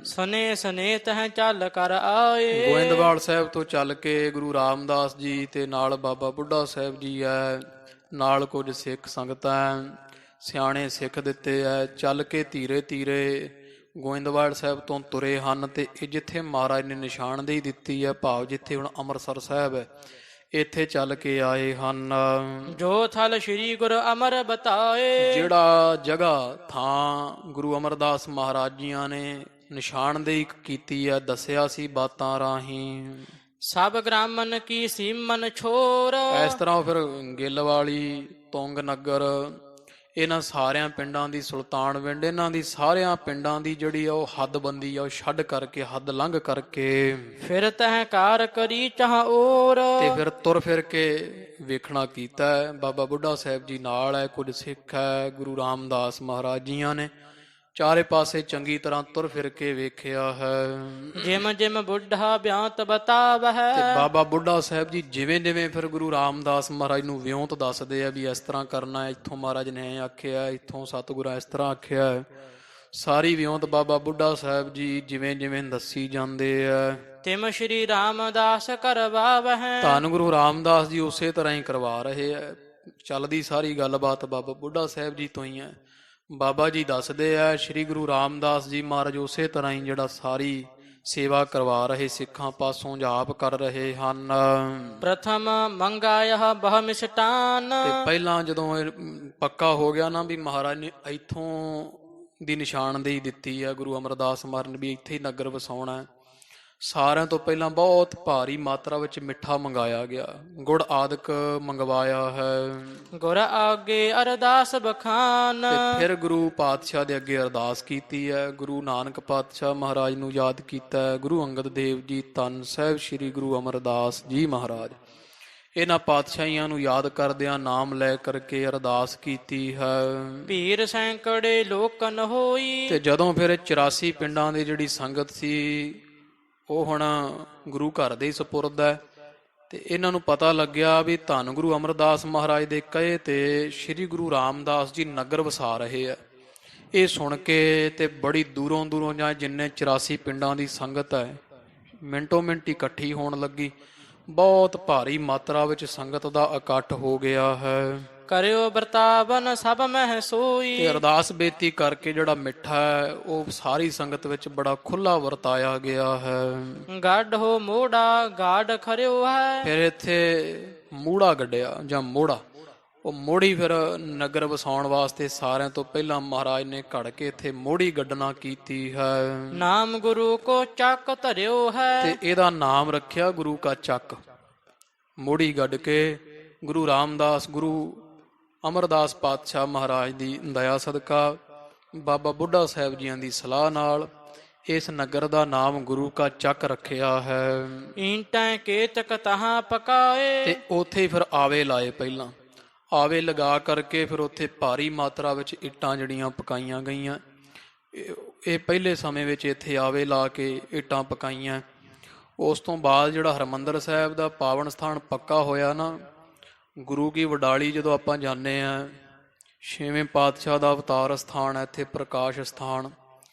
ਸਨੇ ਸਨੇ ਤਹ ਚੱਲ ਕਰ ਆਏ। ਗੋਇੰਦਵਾਲ ਸਾਹਿਬ ਤੋਂ ਚੱਲ ਕੇ ਗੁਰੂ ਰਾਮਦਾਸ ਜੀ ਤੇ ਨਾਲ ਬਾਬਾ ਬੁੱਢਾ ਸਾਹਿਬ ਜੀ ਆ, ਨਾਲ ਕੁਝ ਸਿੱਖ ਸੰਗਤਾਂ ਸਿਆਣੇ ਸਿੱਖ ਦਿੱਤੇ ਆ, ਚੱਲ ਕੇ ਧੀਰੇ ਧੀਰੇ ਗੋਇੰਦਵਾਲ ਸਾਹਿਬ ਤੋਂ ਤੁਰੇ ਹਨ। ਤੇ ਇਹ ਜਿੱਥੇ ਮਹਾਰਾਜ ਨੇ ਨਿਸ਼ਾਨਦੇਹੀ ਦਿੱਤੀ ਹੈ, ਭਾਵ ਜਿੱਥੇ ਹੁਣ ਅੰਮ੍ਰਿਤਸਰ ਸਾਹਿਬ ਹੈ, ਇੱਥੇ ਚੱਲ ਕੇ ਆਏ ਹਨ। ਜੋ ਥਲ ਸ੍ਰੀ ਗੁਰੂ ਅਮਰ ਬਤਾਏ। ਜਿਹੜਾ ਜਗ੍ਹਾ ਥਾਂ ਗੁਰੂ ਅਮਰਦਾਸ ਮਹਾਰਾਜ ਜੀਆਂ ਨੇ ਨਿਸ਼ਾਨਦੇਹੀ ਕੀਤੀ ਹੈ, ਦੱਸਿਆ ਸੀ ਬਾਤਾਂ ਰਾਹੀਂ। ਸਭ ਗ੍ਰਾਮਨ ਕੀ ਸੀਮਨ ਛੋਰ। ਇਸ ਤਰ੍ਹਾਂ ਫਿਰ ਗਿੱਲ ਵਾਲੀ, ਤੁੰਗ ਨਗਰ, ਇਹਨਾਂ ਸਾਰਿਆਂ ਪਿੰਡਾਂ ਦੀ, ਸੁਲਤਾਨਵਿੰਡ, ਇਹਨਾਂ ਦੀ ਸਾਰਿਆਂ ਪਿੰਡਾਂ ਦੀ ਜਿਹੜੀ ਆ ਉਹ ਹੱਦਬੰਦੀ ਆ ਉਹ ਛੱਡ ਕਰਕੇ, ਹੱਦ ਲੰਘ ਕਰਕੇ ਫਿਰ ਤਹਿ ਕਾਰ ਕਰੀ ਚਾਹ ਔਰ। ਤੇ ਫਿਰ ਤੁਰ ਫਿਰ ਕੇ ਵੇਖਣਾ ਕੀਤਾ ਹੈ। ਬਾਬਾ ਬੁੱਢਾ ਸਾਹਿਬ ਜੀ ਨਾਲ ਹੈ, ਕੁਝ ਸਿੱਖ ਹੈ, ਗੁਰੂ ਰਾਮਦਾਸ ਮਹਾਰਾਜ ਜੀਆਂ ਨੇ ਚਾਰੇ ਪਾਸੇ ਚੰਗੀ ਤਰ੍ਹਾਂ ਤੁਰ ਫਿਰ ਕੇ ਵੇਖਿਆ ਹੈ। ਜਿਮ ਜਿਮ ਬੁੱਢਾ ਬਿਆੰਤ ਬਤਾਵਹਿ। ਤੇ ਬਾਬਾ ਬੁੱਢਾ ਸਾਹਿਬ ਜੀ ਜਿਵੇਂ ਜਿਵੇਂ ਫਿਰ ਗੁਰੂ ਰਾਮਦਾਸ ਮਹਾਰਾਜ ਨੂੰ ਵਿਉਂਤ ਦੱਸਦੇ ਆ ਵੀ ਇਸ ਤਰ੍ਹਾਂ ਕਰਨਾ ਹੈ, ਇੱਥੋਂ ਮਹਾਰਾਜ ਨੇ ਆਖਿਆ, ਇੱਥੋਂ ਸਤਿਗੁਰਾਂ ਇਸ ਤਰ੍ਹਾਂ ਆਖਿਆ ਹੈ, ਸਾਰੀ ਵਿਉਂਤ ਬਾਬਾ ਬੁੱਢਾ ਸਾਹਿਬ ਜੀ ਜਿਵੇਂ ਜਿਵੇਂ ਦੱਸੀ ਜਾਂਦੇ ਆ। ਤਿਮ ਸ਼੍ਰੀ ਰਾਮਦਾਸ ਕਰਵਾਵਹਿ। ਧੰਨ ਗੁਰੂ ਰਾਮਦਾਸ ਜੀ ਉਸੇ ਤਰ੍ਹਾਂ ਹੀ ਕਰਵਾ ਰਹੇ ਆ। ਚੱਲਦੀ ਸਾਰੀ ਗੱਲਬਾਤ ਬਾਬਾ ਬੁੱਢਾ ਸਾਹਿਬ ਜੀ ਤੋਂ ਹੀ ਹੈ। ਬਾਬਾ ਜੀ ਦੱਸਦੇ ਆ ਸ਼੍ਰੀ ਗੁਰੂ ਰਾਮਦਾਸ ਜੀ ਮਹਾਰਾਜ ਉਸੇ ਤਰ੍ਹਾਂ ਹੀ ਜਿਹੜਾ ਸਾਰੀ ਸੇਵਾ ਕਰਵਾ ਰਹੇ, ਸਿੱਖਾਂ ਪਾਸੋਂ ਜਾਪ ਕਰ ਰਹੇ ਹਨ। ਪ੍ਰਥਮ ਮੰਗਾਇਆ ਬਹੁ ਮਿਸ਼ਟਾਨ। ਤੇ ਪਹਿਲਾਂ ਜਦੋਂ ਇਹ ਪੱਕਾ ਹੋ ਗਿਆ ਨਾ ਵੀ ਮਹਾਰਾਜ ਨੇ ਇੱਥੋਂ ਦੀ ਨਿਸ਼ਾਨਦੇਹੀ ਦਿੱਤੀ ਆ ਗੁਰੂ ਅਮਰਦਾਸ ਮਹਾਰਾਜ ਨੇ ਵੀ ਇੱਥੇ ਹੀ ਨਗਰ ਵਸਾਉਣਾ ਹੈ, ਸਾਰਿਆਂ ਤੋਂ ਪਹਿਲਾਂ ਬਹੁਤ ਭਾਰੀ ਮਾਤਰਾ ਵਿੱਚ ਮਿੱਠਾ ਮੰਗਾਇਆ ਗਿਆ, ਗੁੜ ਆਦਿਕ ਮੰਗਵਾਇਆ ਹੈ। ਗੁਰ ਆਗੇ ਅਰਦਾਸ ਬਖਾਨ। ਤੇ ਫਿਰ ਗੁਰੂ ਪਾਤਸ਼ਾਹ ਦੇ ਅੱਗੇ ਅਰਦਾਸ ਕੀਤੀ ਹੈ। ਗੁਰੂ ਨਾਨਕ ਪਾਤਸ਼ਾਹ ਮਹਾਰਾਜ ਨੂੰ ਯਾਦ ਕੀਤਾ ਹੈ, ਗੁਰੂ ਅੰਗਦ ਦੇਵ ਜੀ, ਧੰਨ ਸਾਹਿਬ ਸ੍ਰੀ ਗੁਰੂ ਅਮਰਦਾਸ ਜੀ ਮਹਾਰਾਜ, ਇਹਨਾਂ ਪਾਤਸ਼ਾਹੀਆਂ ਨੂੰ ਯਾਦ ਕਰਦਿਆਂ ਨਾਮ ਲੈ ਕਰਕੇ ਅਰਦਾਸ ਕੀਤੀ ਹੈ। ਭੀਰ ਸੈਂਕੜੇ ਲੋਕਨ ਹੋਈ। ਤੇ ਜਦੋਂ ਫਿਰ 84 ਪਿੰਡਾਂ ਦੀ ਜਿਹੜੀ ਸੰਗਤ ਸੀ ਉਹ ਹੁਣ ਗੁਰੂ ਘਰ ਦੇ ਸਪੁਰਦ ਹੈ। ਤੇ ਇਹਨਾਂ ਨੂੰ ਪਤਾ ਲੱਗਿਆ ਵੀ ਧੰਨ ਗੁਰੂ ਅਮਰਦਾਸ ਮਹਾਰਾਜ ਦੇ ਕਹੇ ਤੇ ਸ੍ਰੀ ਗੁਰੂ ਰਾਮਦਾਸ ਜੀ ਨਗਰ ਵਸਾ ਰਹੇ ਆ। ਇਹ ਸੁਣ ਕੇ ਤੇ ਬੜੀ ਦੂਰੋਂ ਦੂਰੋਂ ਜਾਂ ਜਿੰਨੇ 84 ਪਿੰਡਾਂ ਦੀ ਸੰਗਤ ਹੈ ਮਿੰਟੋ ਮਿੰਟ ਇਕੱਠੀ ਹੋਣ ਲੱਗੀ। ਬਹੁਤ ਭਾਰੀ ਮਾਤਰਾ ਵਿੱਚ ਸੰਗਤ ਦਾ ਇਕੱਠ ਹੋ ਗਿਆ ਹੈ। ਕਰਿਓ ਵਰਤਾਵਨ ਸਭ ਮਹਿ ਸੋਈ। ਤੇ ਅਰਦਾਸ ਬੇਨਤੀ ਕਰਕੇ ਜਿਹੜਾ ਮਿੱਠਾ ਹੈ ਉਹ ਸਾਰੀ ਸੰਗਤ ਵਿੱਚ ਬੜਾ ਖੁੱਲਾ ਵਰਤਾਇਆ ਗਿਆ ਹੈ। ਗੱਡ ਹੋ ਮੋੜਾ ਗਾਡ ਖਰਿਓ ਹੈ। ਫਿਰ ਇੱਥੇ ਮੂੜਾ ਗੱਡਿਆ ਜਾਂ ਮੋੜਾ, ਉਹ ਮੋੜੀ ਫਿਰ ਨਗਰ ਵਸਾਉਣ ਵਾਸਤੇ ਸਾਰਿਆਂ ਤੋਂ ਪਹਿਲਾਂ ਮਹਾਰਾਜ ਨੇ ਘੜ ਕੇ ਇੱਥੇ ਮੋੜੀ ਗੱਡਣਾ ਕੀਤੀ ਹੈ। ਨਾਮ ਗੁਰੂ ਕੋ ਚੱਕ ਧਰਿਓ ਹੈ। ਤੇ ਇਹਦਾ ਨਾਮ ਰੱਖਿਆ ਗੁਰੂ ਕਾ ਚੱਕ। ਮੋੜੀ ਗੱਡ ਕੇ ਗੁਰੂ ਰਾਮਦਾਸ, ਗੁਰੂ ਅਮਰਦਾਸ ਪਾਤਸ਼ਾਹ ਮਹਾਰਾਜ ਦੀ ਦਇਆ ਸਦਕਾ ਬਾਬਾ ਬੁੱਢਾ ਸਾਹਿਬ ਜੀਆਂ ਦੀ ਸਲਾਹ ਨਾਲ ਇਸ ਨਗਰ ਦਾ ਨਾਮ ਗੁਰੂ ਕਾ ਚੱਕ ਰੱਖਿਆ ਹੈ। ਇੰਟਾਂ ਕੇਤਕ ਤਹਾਂ ਪਕਾਏ। ਤੇ ਉੱਥੇ ਫਿਰ ਆਵੇ ਲਾਏ, ਪਹਿਲਾਂ ਆਵੇ ਲਗਾ ਕਰਕੇ ਫਿਰ ਉੱਥੇ ਭਾਰੀ ਮਾਤਰਾ ਵਿੱਚ ਇੱਟਾਂ ਜਿਹੜੀਆਂ ਪਕਾਈਆਂ ਗਈਆਂ। ਇਹ ਪਹਿਲੇ ਸਮੇਂ ਵਿੱਚ ਇੱਥੇ ਆਵੇ ਲਾ ਕੇ ਇੱਟਾਂ ਪਕਾਈਆਂ। ਉਸ ਤੋਂ ਬਾਅਦ ਜਿਹੜਾ ਹਰਿਮੰਦਰ ਸਾਹਿਬ ਦਾ ਪਾਵਨ ਸਥਾਨ ਪੱਕਾ ਹੋਇਆ ਨਾ, ਗੁਰੂ ਕੀ ਵਡਾਲੀ ਜਦੋਂ ਆਪਾਂ ਜਾਂਦੇ ਹਾਂ, 6ਵੇਂ ਪਾਤਸ਼ਾਹ ਦਾ ਅਵਤਾਰ ਸਥਾਨ ਹੈ ਇੱਥੇ, ਪ੍ਰਕਾਸ਼ ਸਥਾਨ।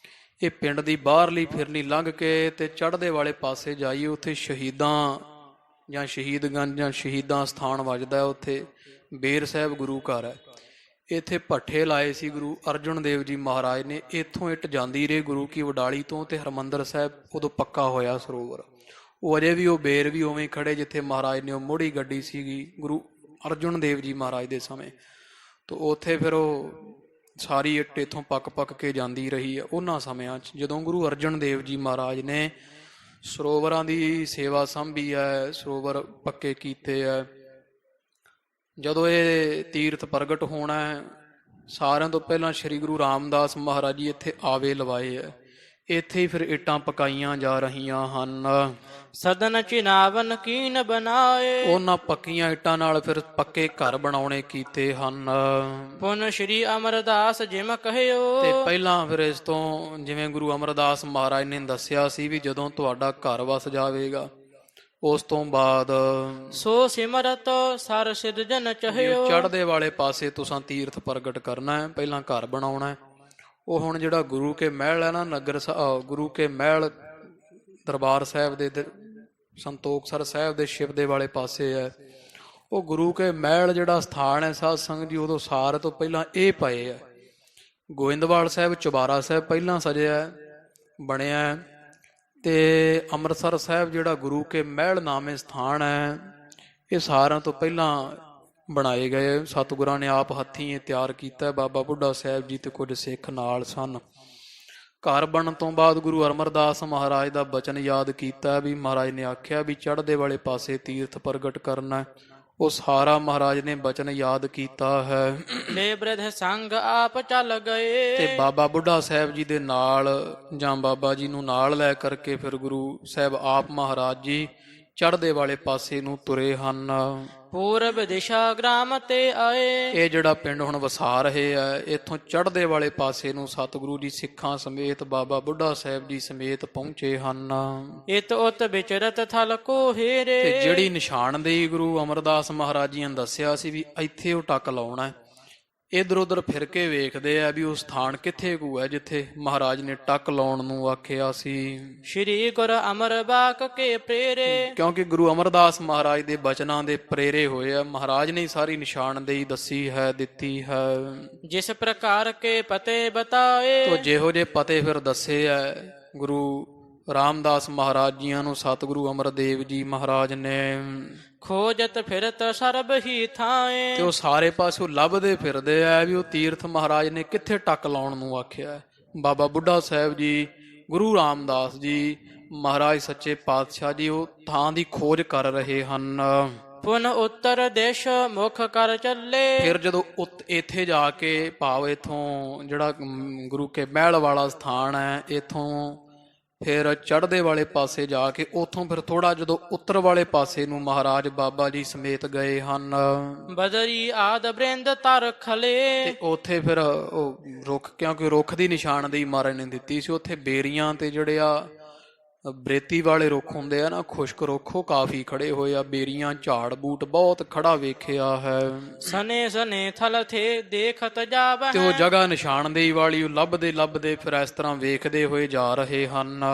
ਇਹ ਪਿੰਡ ਦੀ ਬਾਹਰਲੀ ਫਿਰਨੀ ਲੰਘ ਕੇ ਤੇ ਚੜ੍ਹਦੇ ਵਾਲੇ ਪਾਸੇ ਜਾਈਏ, ਉੱਥੇ ਸ਼ਹੀਦਾਂ ਜਾਂ ਸ਼ਹੀਦਗੰਜ ਜਾਂ ਸ਼ਹੀਦਾਂ ਸਥਾਨ ਵੱਜਦਾ। ਉੱਥੇ ਬੇਰ ਸਾਹਿਬ ਗੁਰੂ ਘਰ ਹੈ। ਇੱਥੇ ਭੱਠੇ ਲਾਏ ਸੀ ਗੁਰੂ ਅਰਜਨ ਦੇਵ ਜੀ ਮਹਾਰਾਜ ਨੇ। ਇੱਥੋਂ ਇੱਟ ਜਾਂਦੀ ਰਹੀ ਗੁਰੂ ਕੀ ਵਡਾਲੀ ਤੋਂ ਤੇ ਹਰਿਮੰਦਰ ਸਾਹਿਬ ਉਦੋਂ ਪੱਕਾ ਹੋਇਆ ਸਰੋਵਰ। ਉਹ ਅਜੇ ਵੀ ਉਹ ਬੇਰ ਵੀ ਉਵੇਂ ਖੜੇ ਜਿੱਥੇ ਮਹਾਰਾਜ ਨੇ ਉਹ ਮੋੜੀ ਗੱਡੀ ਸੀਗੀ ਗੁਰੂ ਅਰਜਨ ਦੇਵ ਜੀ ਮਹਾਰਾਜ ਦੇ ਸਮੇਂ। ਤਾਂ ਉੱਥੇ ਫਿਰ ਉਹ ਸਾਰੀ ਇੱਟ ਇੱਥੋਂ ਪੱਕ ਪੱਕ ਕੇ ਜਾਂਦੀ ਰਹੀ ਹੈ ਉਹਨਾਂ ਸਮਿਆਂ 'ਚ ਜਦੋਂ ਗੁਰੂ ਅਰਜਨ ਦੇਵ ਜੀ ਮਹਾਰਾਜ ਨੇ ਸਰੋਵਰਾਂ ਦੀ ਸੇਵਾ ਸੰਭੀ ਹੈ, ਸਰੋਵਰ ਪੱਕੇ ਕੀਤੇ ਹੈ। ਜਦੋਂ ਇਹ ਤੀਰਥ ਪ੍ਰਗਟ ਹੋਣਾ ਹੈ, ਸਾਰਿਆਂ ਤੋਂ ਪਹਿਲਾਂ ਸ੍ਰੀ ਗੁਰੂ ਰਾਮਦਾਸ ਮਹਾਰਾਜ ਜੀ ਇੱਥੇ ਆਵੇ ਲਵਾਏ ਹੈ। ਇੱਥੇ ਹੀ ਫਿਰ ਇੱਟਾਂ ਪਕਾਈਆਂ ਜਾ ਰਹੀਆਂ ਹਨ। ਸਦਨ ਚਿਨਾਵਨ ਕੀਨ ਬਣਾਏ। ਉਹਨਾਂ ਪੱਕੀਆਂ ਇੱਟਾਂ ਨਾਲ ਫਿਰ ਪੱਕੇ ਘਰ ਬਣਾਉਣੇ ਕੀਤੇ ਹਨ। ਪੁਨ ਸ਼੍ਰੀ ਅਮਰਦਾਸ ਜਿਮ ਕਹਿਓ। ਤੇ ਪਹਿਲਾਂ ਫਿਰ ਇਸ ਤੋਂ ਜਿਵੇਂ ਗੁਰੂ ਅਮਰਦਾਸ ਮਹਾਰਾਜ ਨੇ ਦੱਸਿਆ ਸੀ ਵੀ ਜਦੋਂ ਤੁਹਾਡਾ ਘਰ ਵਸ ਜਾਵੇਗਾ, ਉਸ ਤੋਂ ਬਾਅਦ ਸੋ ਸਿਮਰਤ ਸਰ ਸਿਰਜਨ ਚਾਹਿਓ। ਚੜ੍ਹਦੇ ਵਾਲੇ ਪਾਸੇ ਤੁਸਾਂ ਤੀਰਥ ਪ੍ਰਗਟ ਕਰਨਾ ਹੈ, ਪਹਿਲਾਂ ਘਰ ਬਣਾਉਣਾ ਹੈ। ਉਹ ਹੁਣ ਜਿਹੜਾ ਗੁਰੂ ਕੇ ਮਹਿਲ ਹੈ ਨਾ, ਨਗਰ ਗੁਰੂ ਕੇ ਮਹਿਲ ਦਰਬਾਰ ਸਾਹਿਬ ਦੇ ਸੰਤੋਖਸਰ ਸਾਹਿਬ ਦੇ ਸ਼ਿਵ ਦੇ ਵਾਲੇ ਪਾਸੇ ਹੈ। ਉਹ ਗੁਰੂ ਕੇ ਮਹਿਲ ਜਿਹੜਾ ਸਥਾਨ ਹੈ ਸਾਧ ਸੰਗਤ ਜੀ, ਉਦੋਂ ਸਾਰੇ ਤੋਂ ਪਹਿਲਾਂ ਇਹ ਪਏ ਹੈ। ਗੋਇੰਦਵਾਲ ਸਾਹਿਬ ਚੁਬਾਰਾ ਸਾਹਿਬ ਪਹਿਲਾਂ ਸਜਿਆ ਬਣਿਆ, ਤੇ ਅੰਮ੍ਰਿਤਸਰ ਸਾਹਿਬ ਜਿਹੜਾ ਗੁਰੂ ਕੇ ਮਹਿਲ ਨਾਮੇ ਸਥਾਨ ਹੈ, ਇਹ ਸਾਰਿਆਂ ਤੋਂ ਪਹਿਲਾਂ ਬਣਾਏ ਗਏ। ਸਤਿਗੁਰਾਂ ਨੇ ਆਪ ਹੱਥੀਂ ਇਹ ਤਿਆਰ ਕੀਤਾ। ਬਾਬਾ ਬੁੱਢਾ ਸਾਹਿਬ ਜੀ ਤੇ ਕੁਝ ਸਿੱਖ ਨਾਲ ਸਨ। ਘਰ ਬਣਨ ਤੋਂ ਬਾਅਦ ਗੁਰੂ ਅਮਰਦਾਸ ਮਹਾਰਾਜ ਦਾ ਬਚਨ ਯਾਦ ਕੀਤਾ ਵੀ ਮਹਾਰਾਜ ਨੇ ਆਖਿਆ ਵੀ ਚੜ੍ਹਦੇ ਵਾਲੇ ਪਾਸੇ ਤੀਰਥ ਪ੍ਰਗਟ ਕਰਨਾ। ਉਹ ਸਾਰਾ ਮਹਾਰਾਜ ਨੇ ਬਚਨ ਯਾਦ ਕੀਤਾ ਹੈ। ਲੈ ਬ੍ਰਿਧ ਸੰਗ ਆਪ ਚੱਲ ਗਏ। ਤੇ ਬਾਬਾ ਬੁੱਢਾ ਸਾਹਿਬ ਜੀ ਦੇ ਨਾਲ ਜਾਂ ਬਾਬਾ ਜੀ ਨੂੰ ਨਾਲ ਲੈ ਕਰਕੇ ਫਿਰ ਗੁਰੂ ਸਾਹਿਬ ਆਪ ਮਹਾਰਾਜ ਜੀ ਚੜ੍ਹਦੇ ਵਾਲੇ ਪਾਸੇ ਨੂੰ ਤੁਰੇ ਹਨ। ਪੂਰਬ ਦਿਸ਼ਾ ਗ੍ਰਾਮ ਤੇ ਆਏ। ਇਹ ਜਿਹੜਾ ਪਿੰਡ ਹੁਣ ਵਸਾ ਰਹੇ ਆ, ਇੱਥੋਂ ਚੜ੍ਹਦੇ ਵਾਲੇ ਪਾਸੇ ਨੂੰ ਸਤਿਗੁਰੂ ਜੀ ਸਿੱਖਾਂ ਸਮੇਤ ਬਾਬਾ ਬੁੱਢਾ ਸਾਹਿਬ ਜੀ ਸਮੇਤ ਪਹੁੰਚੇ ਹਨ। ਇਤ ਉਤ ਵਿਚਰਤ ਥਲ ਕੋ ਹੇਰੇ। ਤੇ ਜਿਹੜੀ ਨਿਸ਼ਾਨਦੇਹੀ ਗੁਰੂ ਅਮਰਦਾਸ ਮਹਾਰਾਜ ਜੀ ਨੇ ਦੱਸਿਆ ਸੀ ਵੀ ਇੱਥੇ ਉਹ ਟੱਕ ਲਾਉਣਾ ਹੈ, ਇਧਰ ਉਧਰ ਫਿਰ ਕੇ ਵੇਖਦੇ ਆ ਵੀ ਉਹ ਸਥਾਨ ਕਿੱਥੇ ਕੁ ਹੈ ਜਿੱਥੇ ਮਹਾਰਾਜ ਨੇ ਟੱਕ ਲਾਉਣ ਨੂੰ ਆਖਿਆ ਸੀ। ਸ਼੍ਰੀ ਗੁਰ ਅਮਰ ਬਾਕ ਕੇ ਪ੍ਰੇਰੇ। ਕਿਉਂਕਿ ਗੁਰੂ ਅਮਰਦਾਸ ਮਹਾਰਾਜ ਦੇ ਬਚਨਾਂ ਦੇ ਪ੍ਰੇਰੇ ਹੋਏ ਆ। ਮਹਾਰਾਜ ਨੇ ਸਾਰੀ ਨਿਸ਼ਾਨਦੇਹੀ ਦੱਸੀ ਹੈ, ਦਿੱਤੀ ਹੈ। ਜਿਸ ਪ੍ਰਕਾਰ ਕੇ ਪਤੇ ਬਤਾਏ। ਤੋ ਜਿਹੋ ਜੇ ਪਤੇ ਫਿਰ ਦੱਸੇ ਆ ਗੁਰੂ ਰਾਮਦਾਸ ਮਹਾਰਾਜ ਜੀਆਂ ਨੂੰ ਸਤਿਗੁਰੂ ਅਮਰਦੇਵ ਜੀ ਮਹਾਰਾਜ ਨੇ। ਖੋਜਤ ਫਿਰਤ ਸਰਬ ਹੀ ਥਾਏ। ਤੇ ਉਹ ਸਾਰੇ ਪਾਸੋਂ ਲੱਭਦੇ ਫਿਰਦੇ ਆ ਵੀ ਉਹ ਤੀਰਥ ਮਹਾਰਾਜ ਨੇ ਕਿੱਥੇ ਟੱਕ ਲਾਉਣ ਨੂੰ ਆਖਿਆ। ਬਾਬਾ ਬੁੱਢਾ ਸਾਹਿਬ ਜੀ, ਗੁਰੂ ਰਾਮਦਾਸ ਜੀ ਮਹਾਰਾਜ ਸੱਚੇ ਪਾਤਸ਼ਾਹ ਜੀ ਉਹ ਥਾਂ ਦੀ ਖੋਜ ਕਰ ਰਹੇ ਹਨ। ਪੁਨ ਉੱਤਰ ਦੇਸ਼ ਮੁਖ ਕਰ ਚੱਲੇ। ਫਿਰ ਜਦੋਂ ਇੱਥੇ ਜਾ ਕੇ ਭਾਵ ਇਥੋਂ ਜਿਹੜਾ ਗੁਰੂ ਕੇ ਮਹਿਲ ਵਾਲਾ ਸਥਾਨ ਹੈ, ਇਥੋਂ ਫਿਰ ਚੜ੍ਹਦੇ ਵਾਲੇ ਪਾਸੇ ਜਾ ਕੇ ਉਥੋਂ ਫਿਰ ਥੋੜਾ ਜਦੋਂ ਉੱਤਰ ਵਾਲੇ ਪਾਸੇ ਨੂੰ ਮਹਾਰਾਜ ਬਾਬਾ ਜੀ ਸਮੇਤ ਗਏ ਹਨ। ਬਦਰੀ ਆਦ ਬ੍ਰਿੰਦ ਤਰ ਖਲੇ। ਤੇ ਉੱਥੇ ਫਿਰ ਉਹ ਰੁੱਖ, ਕਿਉਂਕਿ ਰੁੱਖ ਦੀ ਨਿਸ਼ਾਨਦੇਹੀ ਮਹਾਰਾਜ ਨੇ ਦਿੱਤੀ ਸੀ, ਉੱਥੇ ਬੇਰੀਆਂ ਤੇ ਜਿਹੜੇ ਆ ਬਰੇਤੀ ਵਾਲੇ ਰੁੱਖ ਹੁੰਦੇ ਆ ਨਾ, ਖੁਸ਼ਕ ਰੁੱਖ, ਉਹ ਕਾਫੀ ਖੜੇ ਹੋਏ ਆ। ਬੇਰੀਆਂ ਝਾੜ ਬੂਟ ਬਹੁਤ ਖੜਾ ਵੇਖਿਆ ਹੈ। ਸਨੇ ਸਨੇ ਥਲ ਥੇ ਦੇਖਤ ਜਾਵ। ਤੇ ਉਹ ਜਗ੍ਹਾ ਨਿਸ਼ਾਨਦੇਹੀ ਵਾਲੀ ਉਹ ਲੱਭਦੇ ਲੱਭਦੇ ਫਿਰ ਇਸ ਤਰ੍ਹਾਂ ਵੇਖਦੇ ਹੋਏ ਜਾ ਰਹੇ ਹਨ।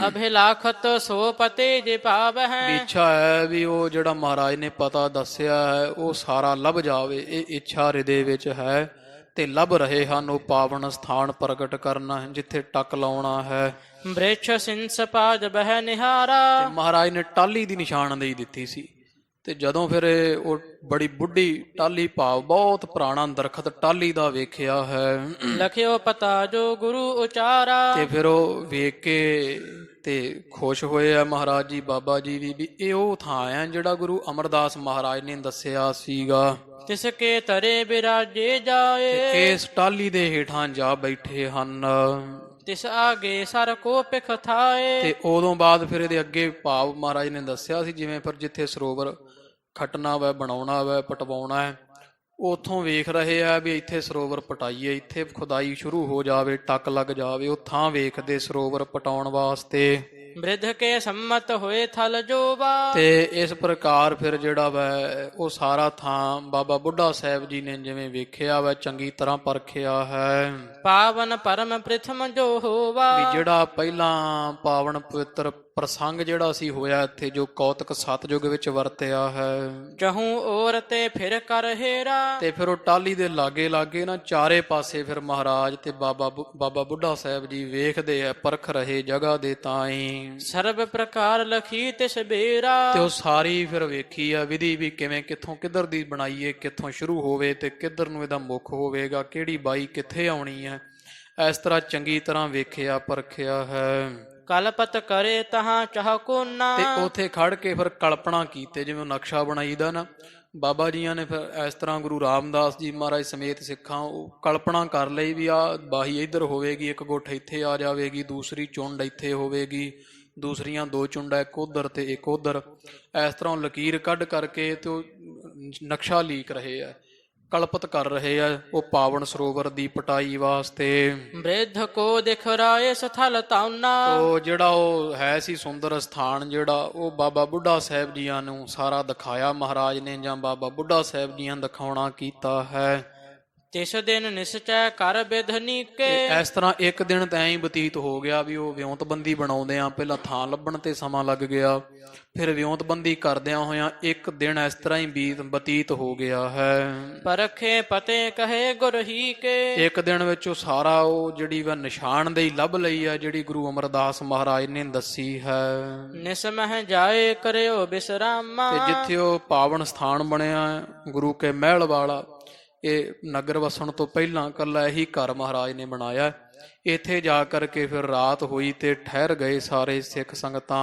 ਅਭਿਲਾਖਤ ਸੋ ਪਤੇ ਜੇ ਭਾਵ ਹੈ। ਇੱਛਾ ਹੈ ਵੀ ਉਹ ਜਿਹੜਾ ਮਹਾਰਾਜ ਨੇ ਪਤਾ ਦੱਸਿਆ ਹੈ ਉਹ ਸਾਰਾ ਲੱਭ ਜਾਵੇ। ਇਹ ਇੱਛਾ ਹਿਰਦੇ ਵਿੱਚ ਹੈ ਤੇ ਲੱਭ ਰਹੇ ਹਨ। ਉਹ ਪਾਵਨ ਸਥਾਨ ਪ੍ਰਗਟ ਕਰਨਾ ਜਿੱਥੇ ਟੱਕ ਲਾਉਣਾ ਹੈ। ਬ੍ਰਿਛ ਸਿੰਸ ਪਾਦ ਬਹਿ ਨਿਹਾਰਾ। ਤੇ ਮਹਾਰਾਜ ਨੇ ਟਾਹਲੀ ਦੀ ਨਿਸ਼ਾਨਦੇਹੀ ਦਿੱਤੀ ਸੀ। ਤੇ ਜਦੋਂ ਫਿਰ ਉਹ ਬੜੀ ਬੁੱਢੀ ਟਾਹਲੀ ਭਾਵ ਬਹੁਤ ਪੁਰਾਣਾ ਦਰਖਤ ਟਾਹਲੀ ਦਾ ਵੇਖਿਆ ਹੈ। ਲਖਿਓ ਪਤਾ ਜੋ ਗੁਰੂ ਉਚਾਰਾ। ਤੇ ਫਿਰ ਉਹ ਵੇਖ ਕੇ ਤੇ ਖੁਸ਼ ਹੋਏ ਆ ਮਹਾਰਾਜ ਜੀ ਬਾਬਾ ਜੀ ਵੀ ਇਹ ਉਹ ਥਾਂ ਆ ਜਿਹੜਾ ਗੁਰੂ ਅਮਰਦਾਸ ਮਹਾਰਾਜ ਨੇ ਦੱਸਿਆ ਸੀਗਾ। ਤਿਸ ਕੇ ਤਰੇ ਬਿਰਾਜੇ ਜਾਏ। ਤੇ ਇਸ ਟਾਹਲੀ ਦੇ ਹੇਠਾਂ ਜਾ ਬੈਠੇ ਹਨ। ਤਿਸ ਆਗੇ ਸਰ ਕੋ ਪਿਖ ਥਾਏ। ਤੇ ਉਦੋਂ ਬਾਅਦ ਫਿਰ ਇਹਦੇ ਅੱਗੇ ਭਾਵ ਮਹਾਰਾਜ ਨੇ ਦੱਸਿਆ ਸੀ ਜਿਵੇਂ ਫਿਰ ਜਿੱਥੇ ਸਰੋਵਰ ਖੱਟਣਾ ਵਾ, ਬਣਾਉਣਾ ਵਾ, ਪਟਵਾਉਣਾ ਹੈ, ਉੱਥੋਂ ਵੇਖ ਰਹੇ ਆ ਵੀ ਇੱਥੇ ਸਰੋਵਰ ਪਟਾਈਏ, ਇੱਥੇ ਖੁਦਾਈ ਸ਼ੁਰੂ ਹੋ ਜਾਵੇ, ਟੱਕ ਲੱਗ ਜਾਵੇ। ਉਹ ਥਾਂ ਵੇਖਦੇ ਸਰੋਵਰ ਪਟਾਉਣ ਵਾਸਤੇ। ਬ੍ਰਿਧ ਕੇ ਸੰਮਤ ਹੋਏ ਥਲ ਜੋਵਾ। ਤੇ ਇਸ ਪ੍ਰਕਾਰ ਫਿਰ ਜਿਹੜਾ ਵਾ ਉਹ ਸਾਰਾ ਥਾਂ ਬਾਬਾ ਬੁੱਢਾ ਸਾਹਿਬ ਜੀ ਨੇ ਜਿਵੇਂ ਵੇਖਿਆ ਵਾ, ਚੰਗੀ ਤਰ੍ਹਾਂ ਪਰਖਿਆ ਹੈ। ਪਾਵਨ ਪਰਮ ਪ੍ਰਥਮ ਜੋ ਹੋਵਾ। ਵੀ ਜਿਹੜਾ ਪਹਿਲਾਂ ਪਾਵਨ ਪਵਿੱਤਰ ਪ੍ਰਸੰਗ ਜਿਹੜਾ ਸੀ ਹੋਇਆ ਇੱਥੇ, ਜੋ ਕੌਤਕ ਸਤਜੁਗ ਵਿੱਚ ਵਰਤਿਆ ਹੈ। ਚਹੂ ਔਰ ਤੇ ਫਿਰ ਕਰ ਹੇਰਾ। ਤੇ ਫਿਰ ਉਹ ਟਾਹਲੀ ਦੇ ਲਾਗੇ ਲਾਗੇ ਨਾ ਚਾਰੇ ਪਾਸੇ ਫਿਰ ਮਹਾਰਾਜ ਤੇ ਬਾਬਾ ਬੁੱਢਾ ਸਾਹਿਬ ਜੀ ਵੇਖਦੇ ਆ, ਪਰਖ ਰਹੇ ਜਗ੍ਹਾ ਦੇ ਤਾਈ। ਸਰਬ ਪ੍ਰਕਾਰ ਲਖੀ ਤਿਸ ਬੇਰਾ। ਤੇ ਉਹ ਸਾਰੀ ਫਿਰ ਵੇਖੀ ਆ ਵਿਧੀ ਵੀ ਕਿਵੇਂ ਕਿੱਥੋਂ ਕਿੱਧਰ ਦੀ ਬਣਾਈਏ, ਕਿੱਥੋਂ ਸ਼ੁਰੂ ਹੋਵੇ ਤੇ ਕਿੱਧਰ ਨੂੰ ਇਹਦਾ ਮੁੱਖ ਹੋਵੇਗਾ, ਕਿਹੜੀ ਬਾਈ ਕਿੱਥੇ ਆਉਣੀ ਹੈ। ਇਸ ਤਰ੍ਹਾਂ ਚੰਗੀ ਤਰ੍ਹਾਂ ਵੇਖਿਆ ਪਰਖਿਆ ਹੈ। ਕਲਪਤ ਕਰੇ ਤਹਾਂ ਚਾਹ ਕੋਨਾ। ਤੇ ਉਥੇ ਖੜ ਕੇ ਫਿਰ ਕਲਪਨਾ ਕੀਤੇ, ਜਿਵੇਂ ਨਕਸ਼ਾ ਬਣਾਈਦਾ ਨਾ ਬਾਬਾ ਜੀਆਂ ਨੇ। ਫਿਰ ਇਸ ਤਰ੍ਹਾਂ ਗੁਰੂ ਰਾਮਦਾਸ ਜੀ ਮਹਾਰਾਜ ਸਮੇਤ ਸਿੱਖਾਂ ਉਹ ਕਲਪਨਾ ਕਰ ਲਈ ਵੀ ਆਹ ਬਾਹੀ ਇੱਧਰ ਹੋਵੇਗੀ, ਇੱਕ ਗੁੱਠ ਇੱਥੇ ਆ ਜਾਵੇਗੀ, ਦੂਸਰੀ ਚੁੰਡ ਇੱਥੇ ਹੋਵੇਗੀ, ਦੂਸਰੀਆਂ ਦੋ ਚੁੰਡਾਂ ਇੱਕ ਉੱਧਰ ਤੇ ਇੱਕ ਉੱਧਰ। ਇਸ ਤਰ੍ਹਾਂ ਲਕੀਰ ਕੱਢ ਕਰਕੇ ਤੇ ਉਹ ਨਕਸ਼ਾ ਲੀਕ ਰਹੇ ਆ, ਕਲਪਤ ਕਰ ਰਹੇ ਆ ਉਹ ਪਾਵਨ ਸਰੋਵਰ ਦੀ ਪਟਾਈ ਵਾਸਤੇ। ਬ੍ਰਿਧ ਕੋ ਦਿਖ ਰਾਏ ਸਥਲ ਤਾਉਨਾ। ਉਹ ਜਿਹੜਾ ਉਹ ਹੈ ਸੀ ਸੁੰਦਰ ਸਥਾਨ, ਜਿਹੜਾ ਉਹ ਬਾਬਾ ਬੁੱਢਾ ਸਾਹਿਬ ਜੀਆਂ ਨੂੰ ਸਾਰਾ ਦਿਖਾਇਆ ਮਹਾਰਾਜ ਨੇ, ਜਾਂ ਬਾਬਾ ਬੁੱਢਾ ਸਾਹਿਬ ਜੀਆਂ ਦਿਖਾਉਣਾ ਕੀਤਾ ਹੈ। ਤਿਸ ਦਿਨ ਨਿਸਚੈ ਕਰ ਬਿਧਨੀ ਤੇ ਕੇ ਇਸ ਤਰ੍ਹਾਂ ਇੱਕ ਦਿਨ ਤਾਂ ਐਂ ਹੀ ਬਤੀਤ ਹੋ ਗਿਆ ਵੀ ਉਹ ਵਿਉਂਤਬੰਦੀ ਬਣਾਉਂਦੇ ਆ, ਪਹਿਲਾਂ ਥਾਂ ਲੱਭਣ ਤੇ ਸਮਾਂ ਲੱਗ ਗਿਆ, ਫਿਰ ਵਿਉਂਤਬੰਦੀ ਕਰਦਿਆਂ ਹੋਇਆਂ ਇੱਕ ਦਿਨ ਇਸ ਤਰ੍ਹਾਂ ਹੀ ਬਤੀਤ ਹੋ ਗਿਆ ਹੈ। ਪਰਖੇ ਪਤੇ ਕਹੇ ਗੁਰ ਹੀ ਕੇ ਇੱਕ ਦਿਨ ਵਿੱਚ ਉਹ ਸਾਰਾ ਉਹ ਜਿਹੜੀ ਵਾ ਨਿਸ਼ਾਨਦੇਹੀ ਲੱਭ ਲਈ ਆ, ਜਿਹੜੀ ਗੁਰੂ ਅਮਰਦਾਸ ਮਹਾਰਾਜ ਨੇ ਦੱਸੀ ਹੈ। ਨਿਸਮਹਿ ਜਾਏ ਕਰਿਓ ਬਿਸਰਾਮਾ ਤੇ ਜਿੱਥੇ ਉਹ ਪਾਵਨ ਸਥਾਨ ਬਣਿਆ ਗੁਰੂ ਕੇ ਮਹਿਲ ਵਾਲਾ, ਇਹ ਨਗਰ ਵਸਣ ਤੋਂ ਪਹਿਲਾਂ ਇਕੱਲਾ ਇਹੀ ਘਰ ਮਹਾਰਾਜ ਨੇ ਬਣਾਇਆ। ਇੱਥੇ ਜਾ ਕਰਕੇ ਫਿਰ ਰਾਤ ਹੋਈ ਤੇ ਠਹਿਰ ਗਏ ਸਾਰੇ ਸਿੱਖ ਸੰਗਤਾਂ।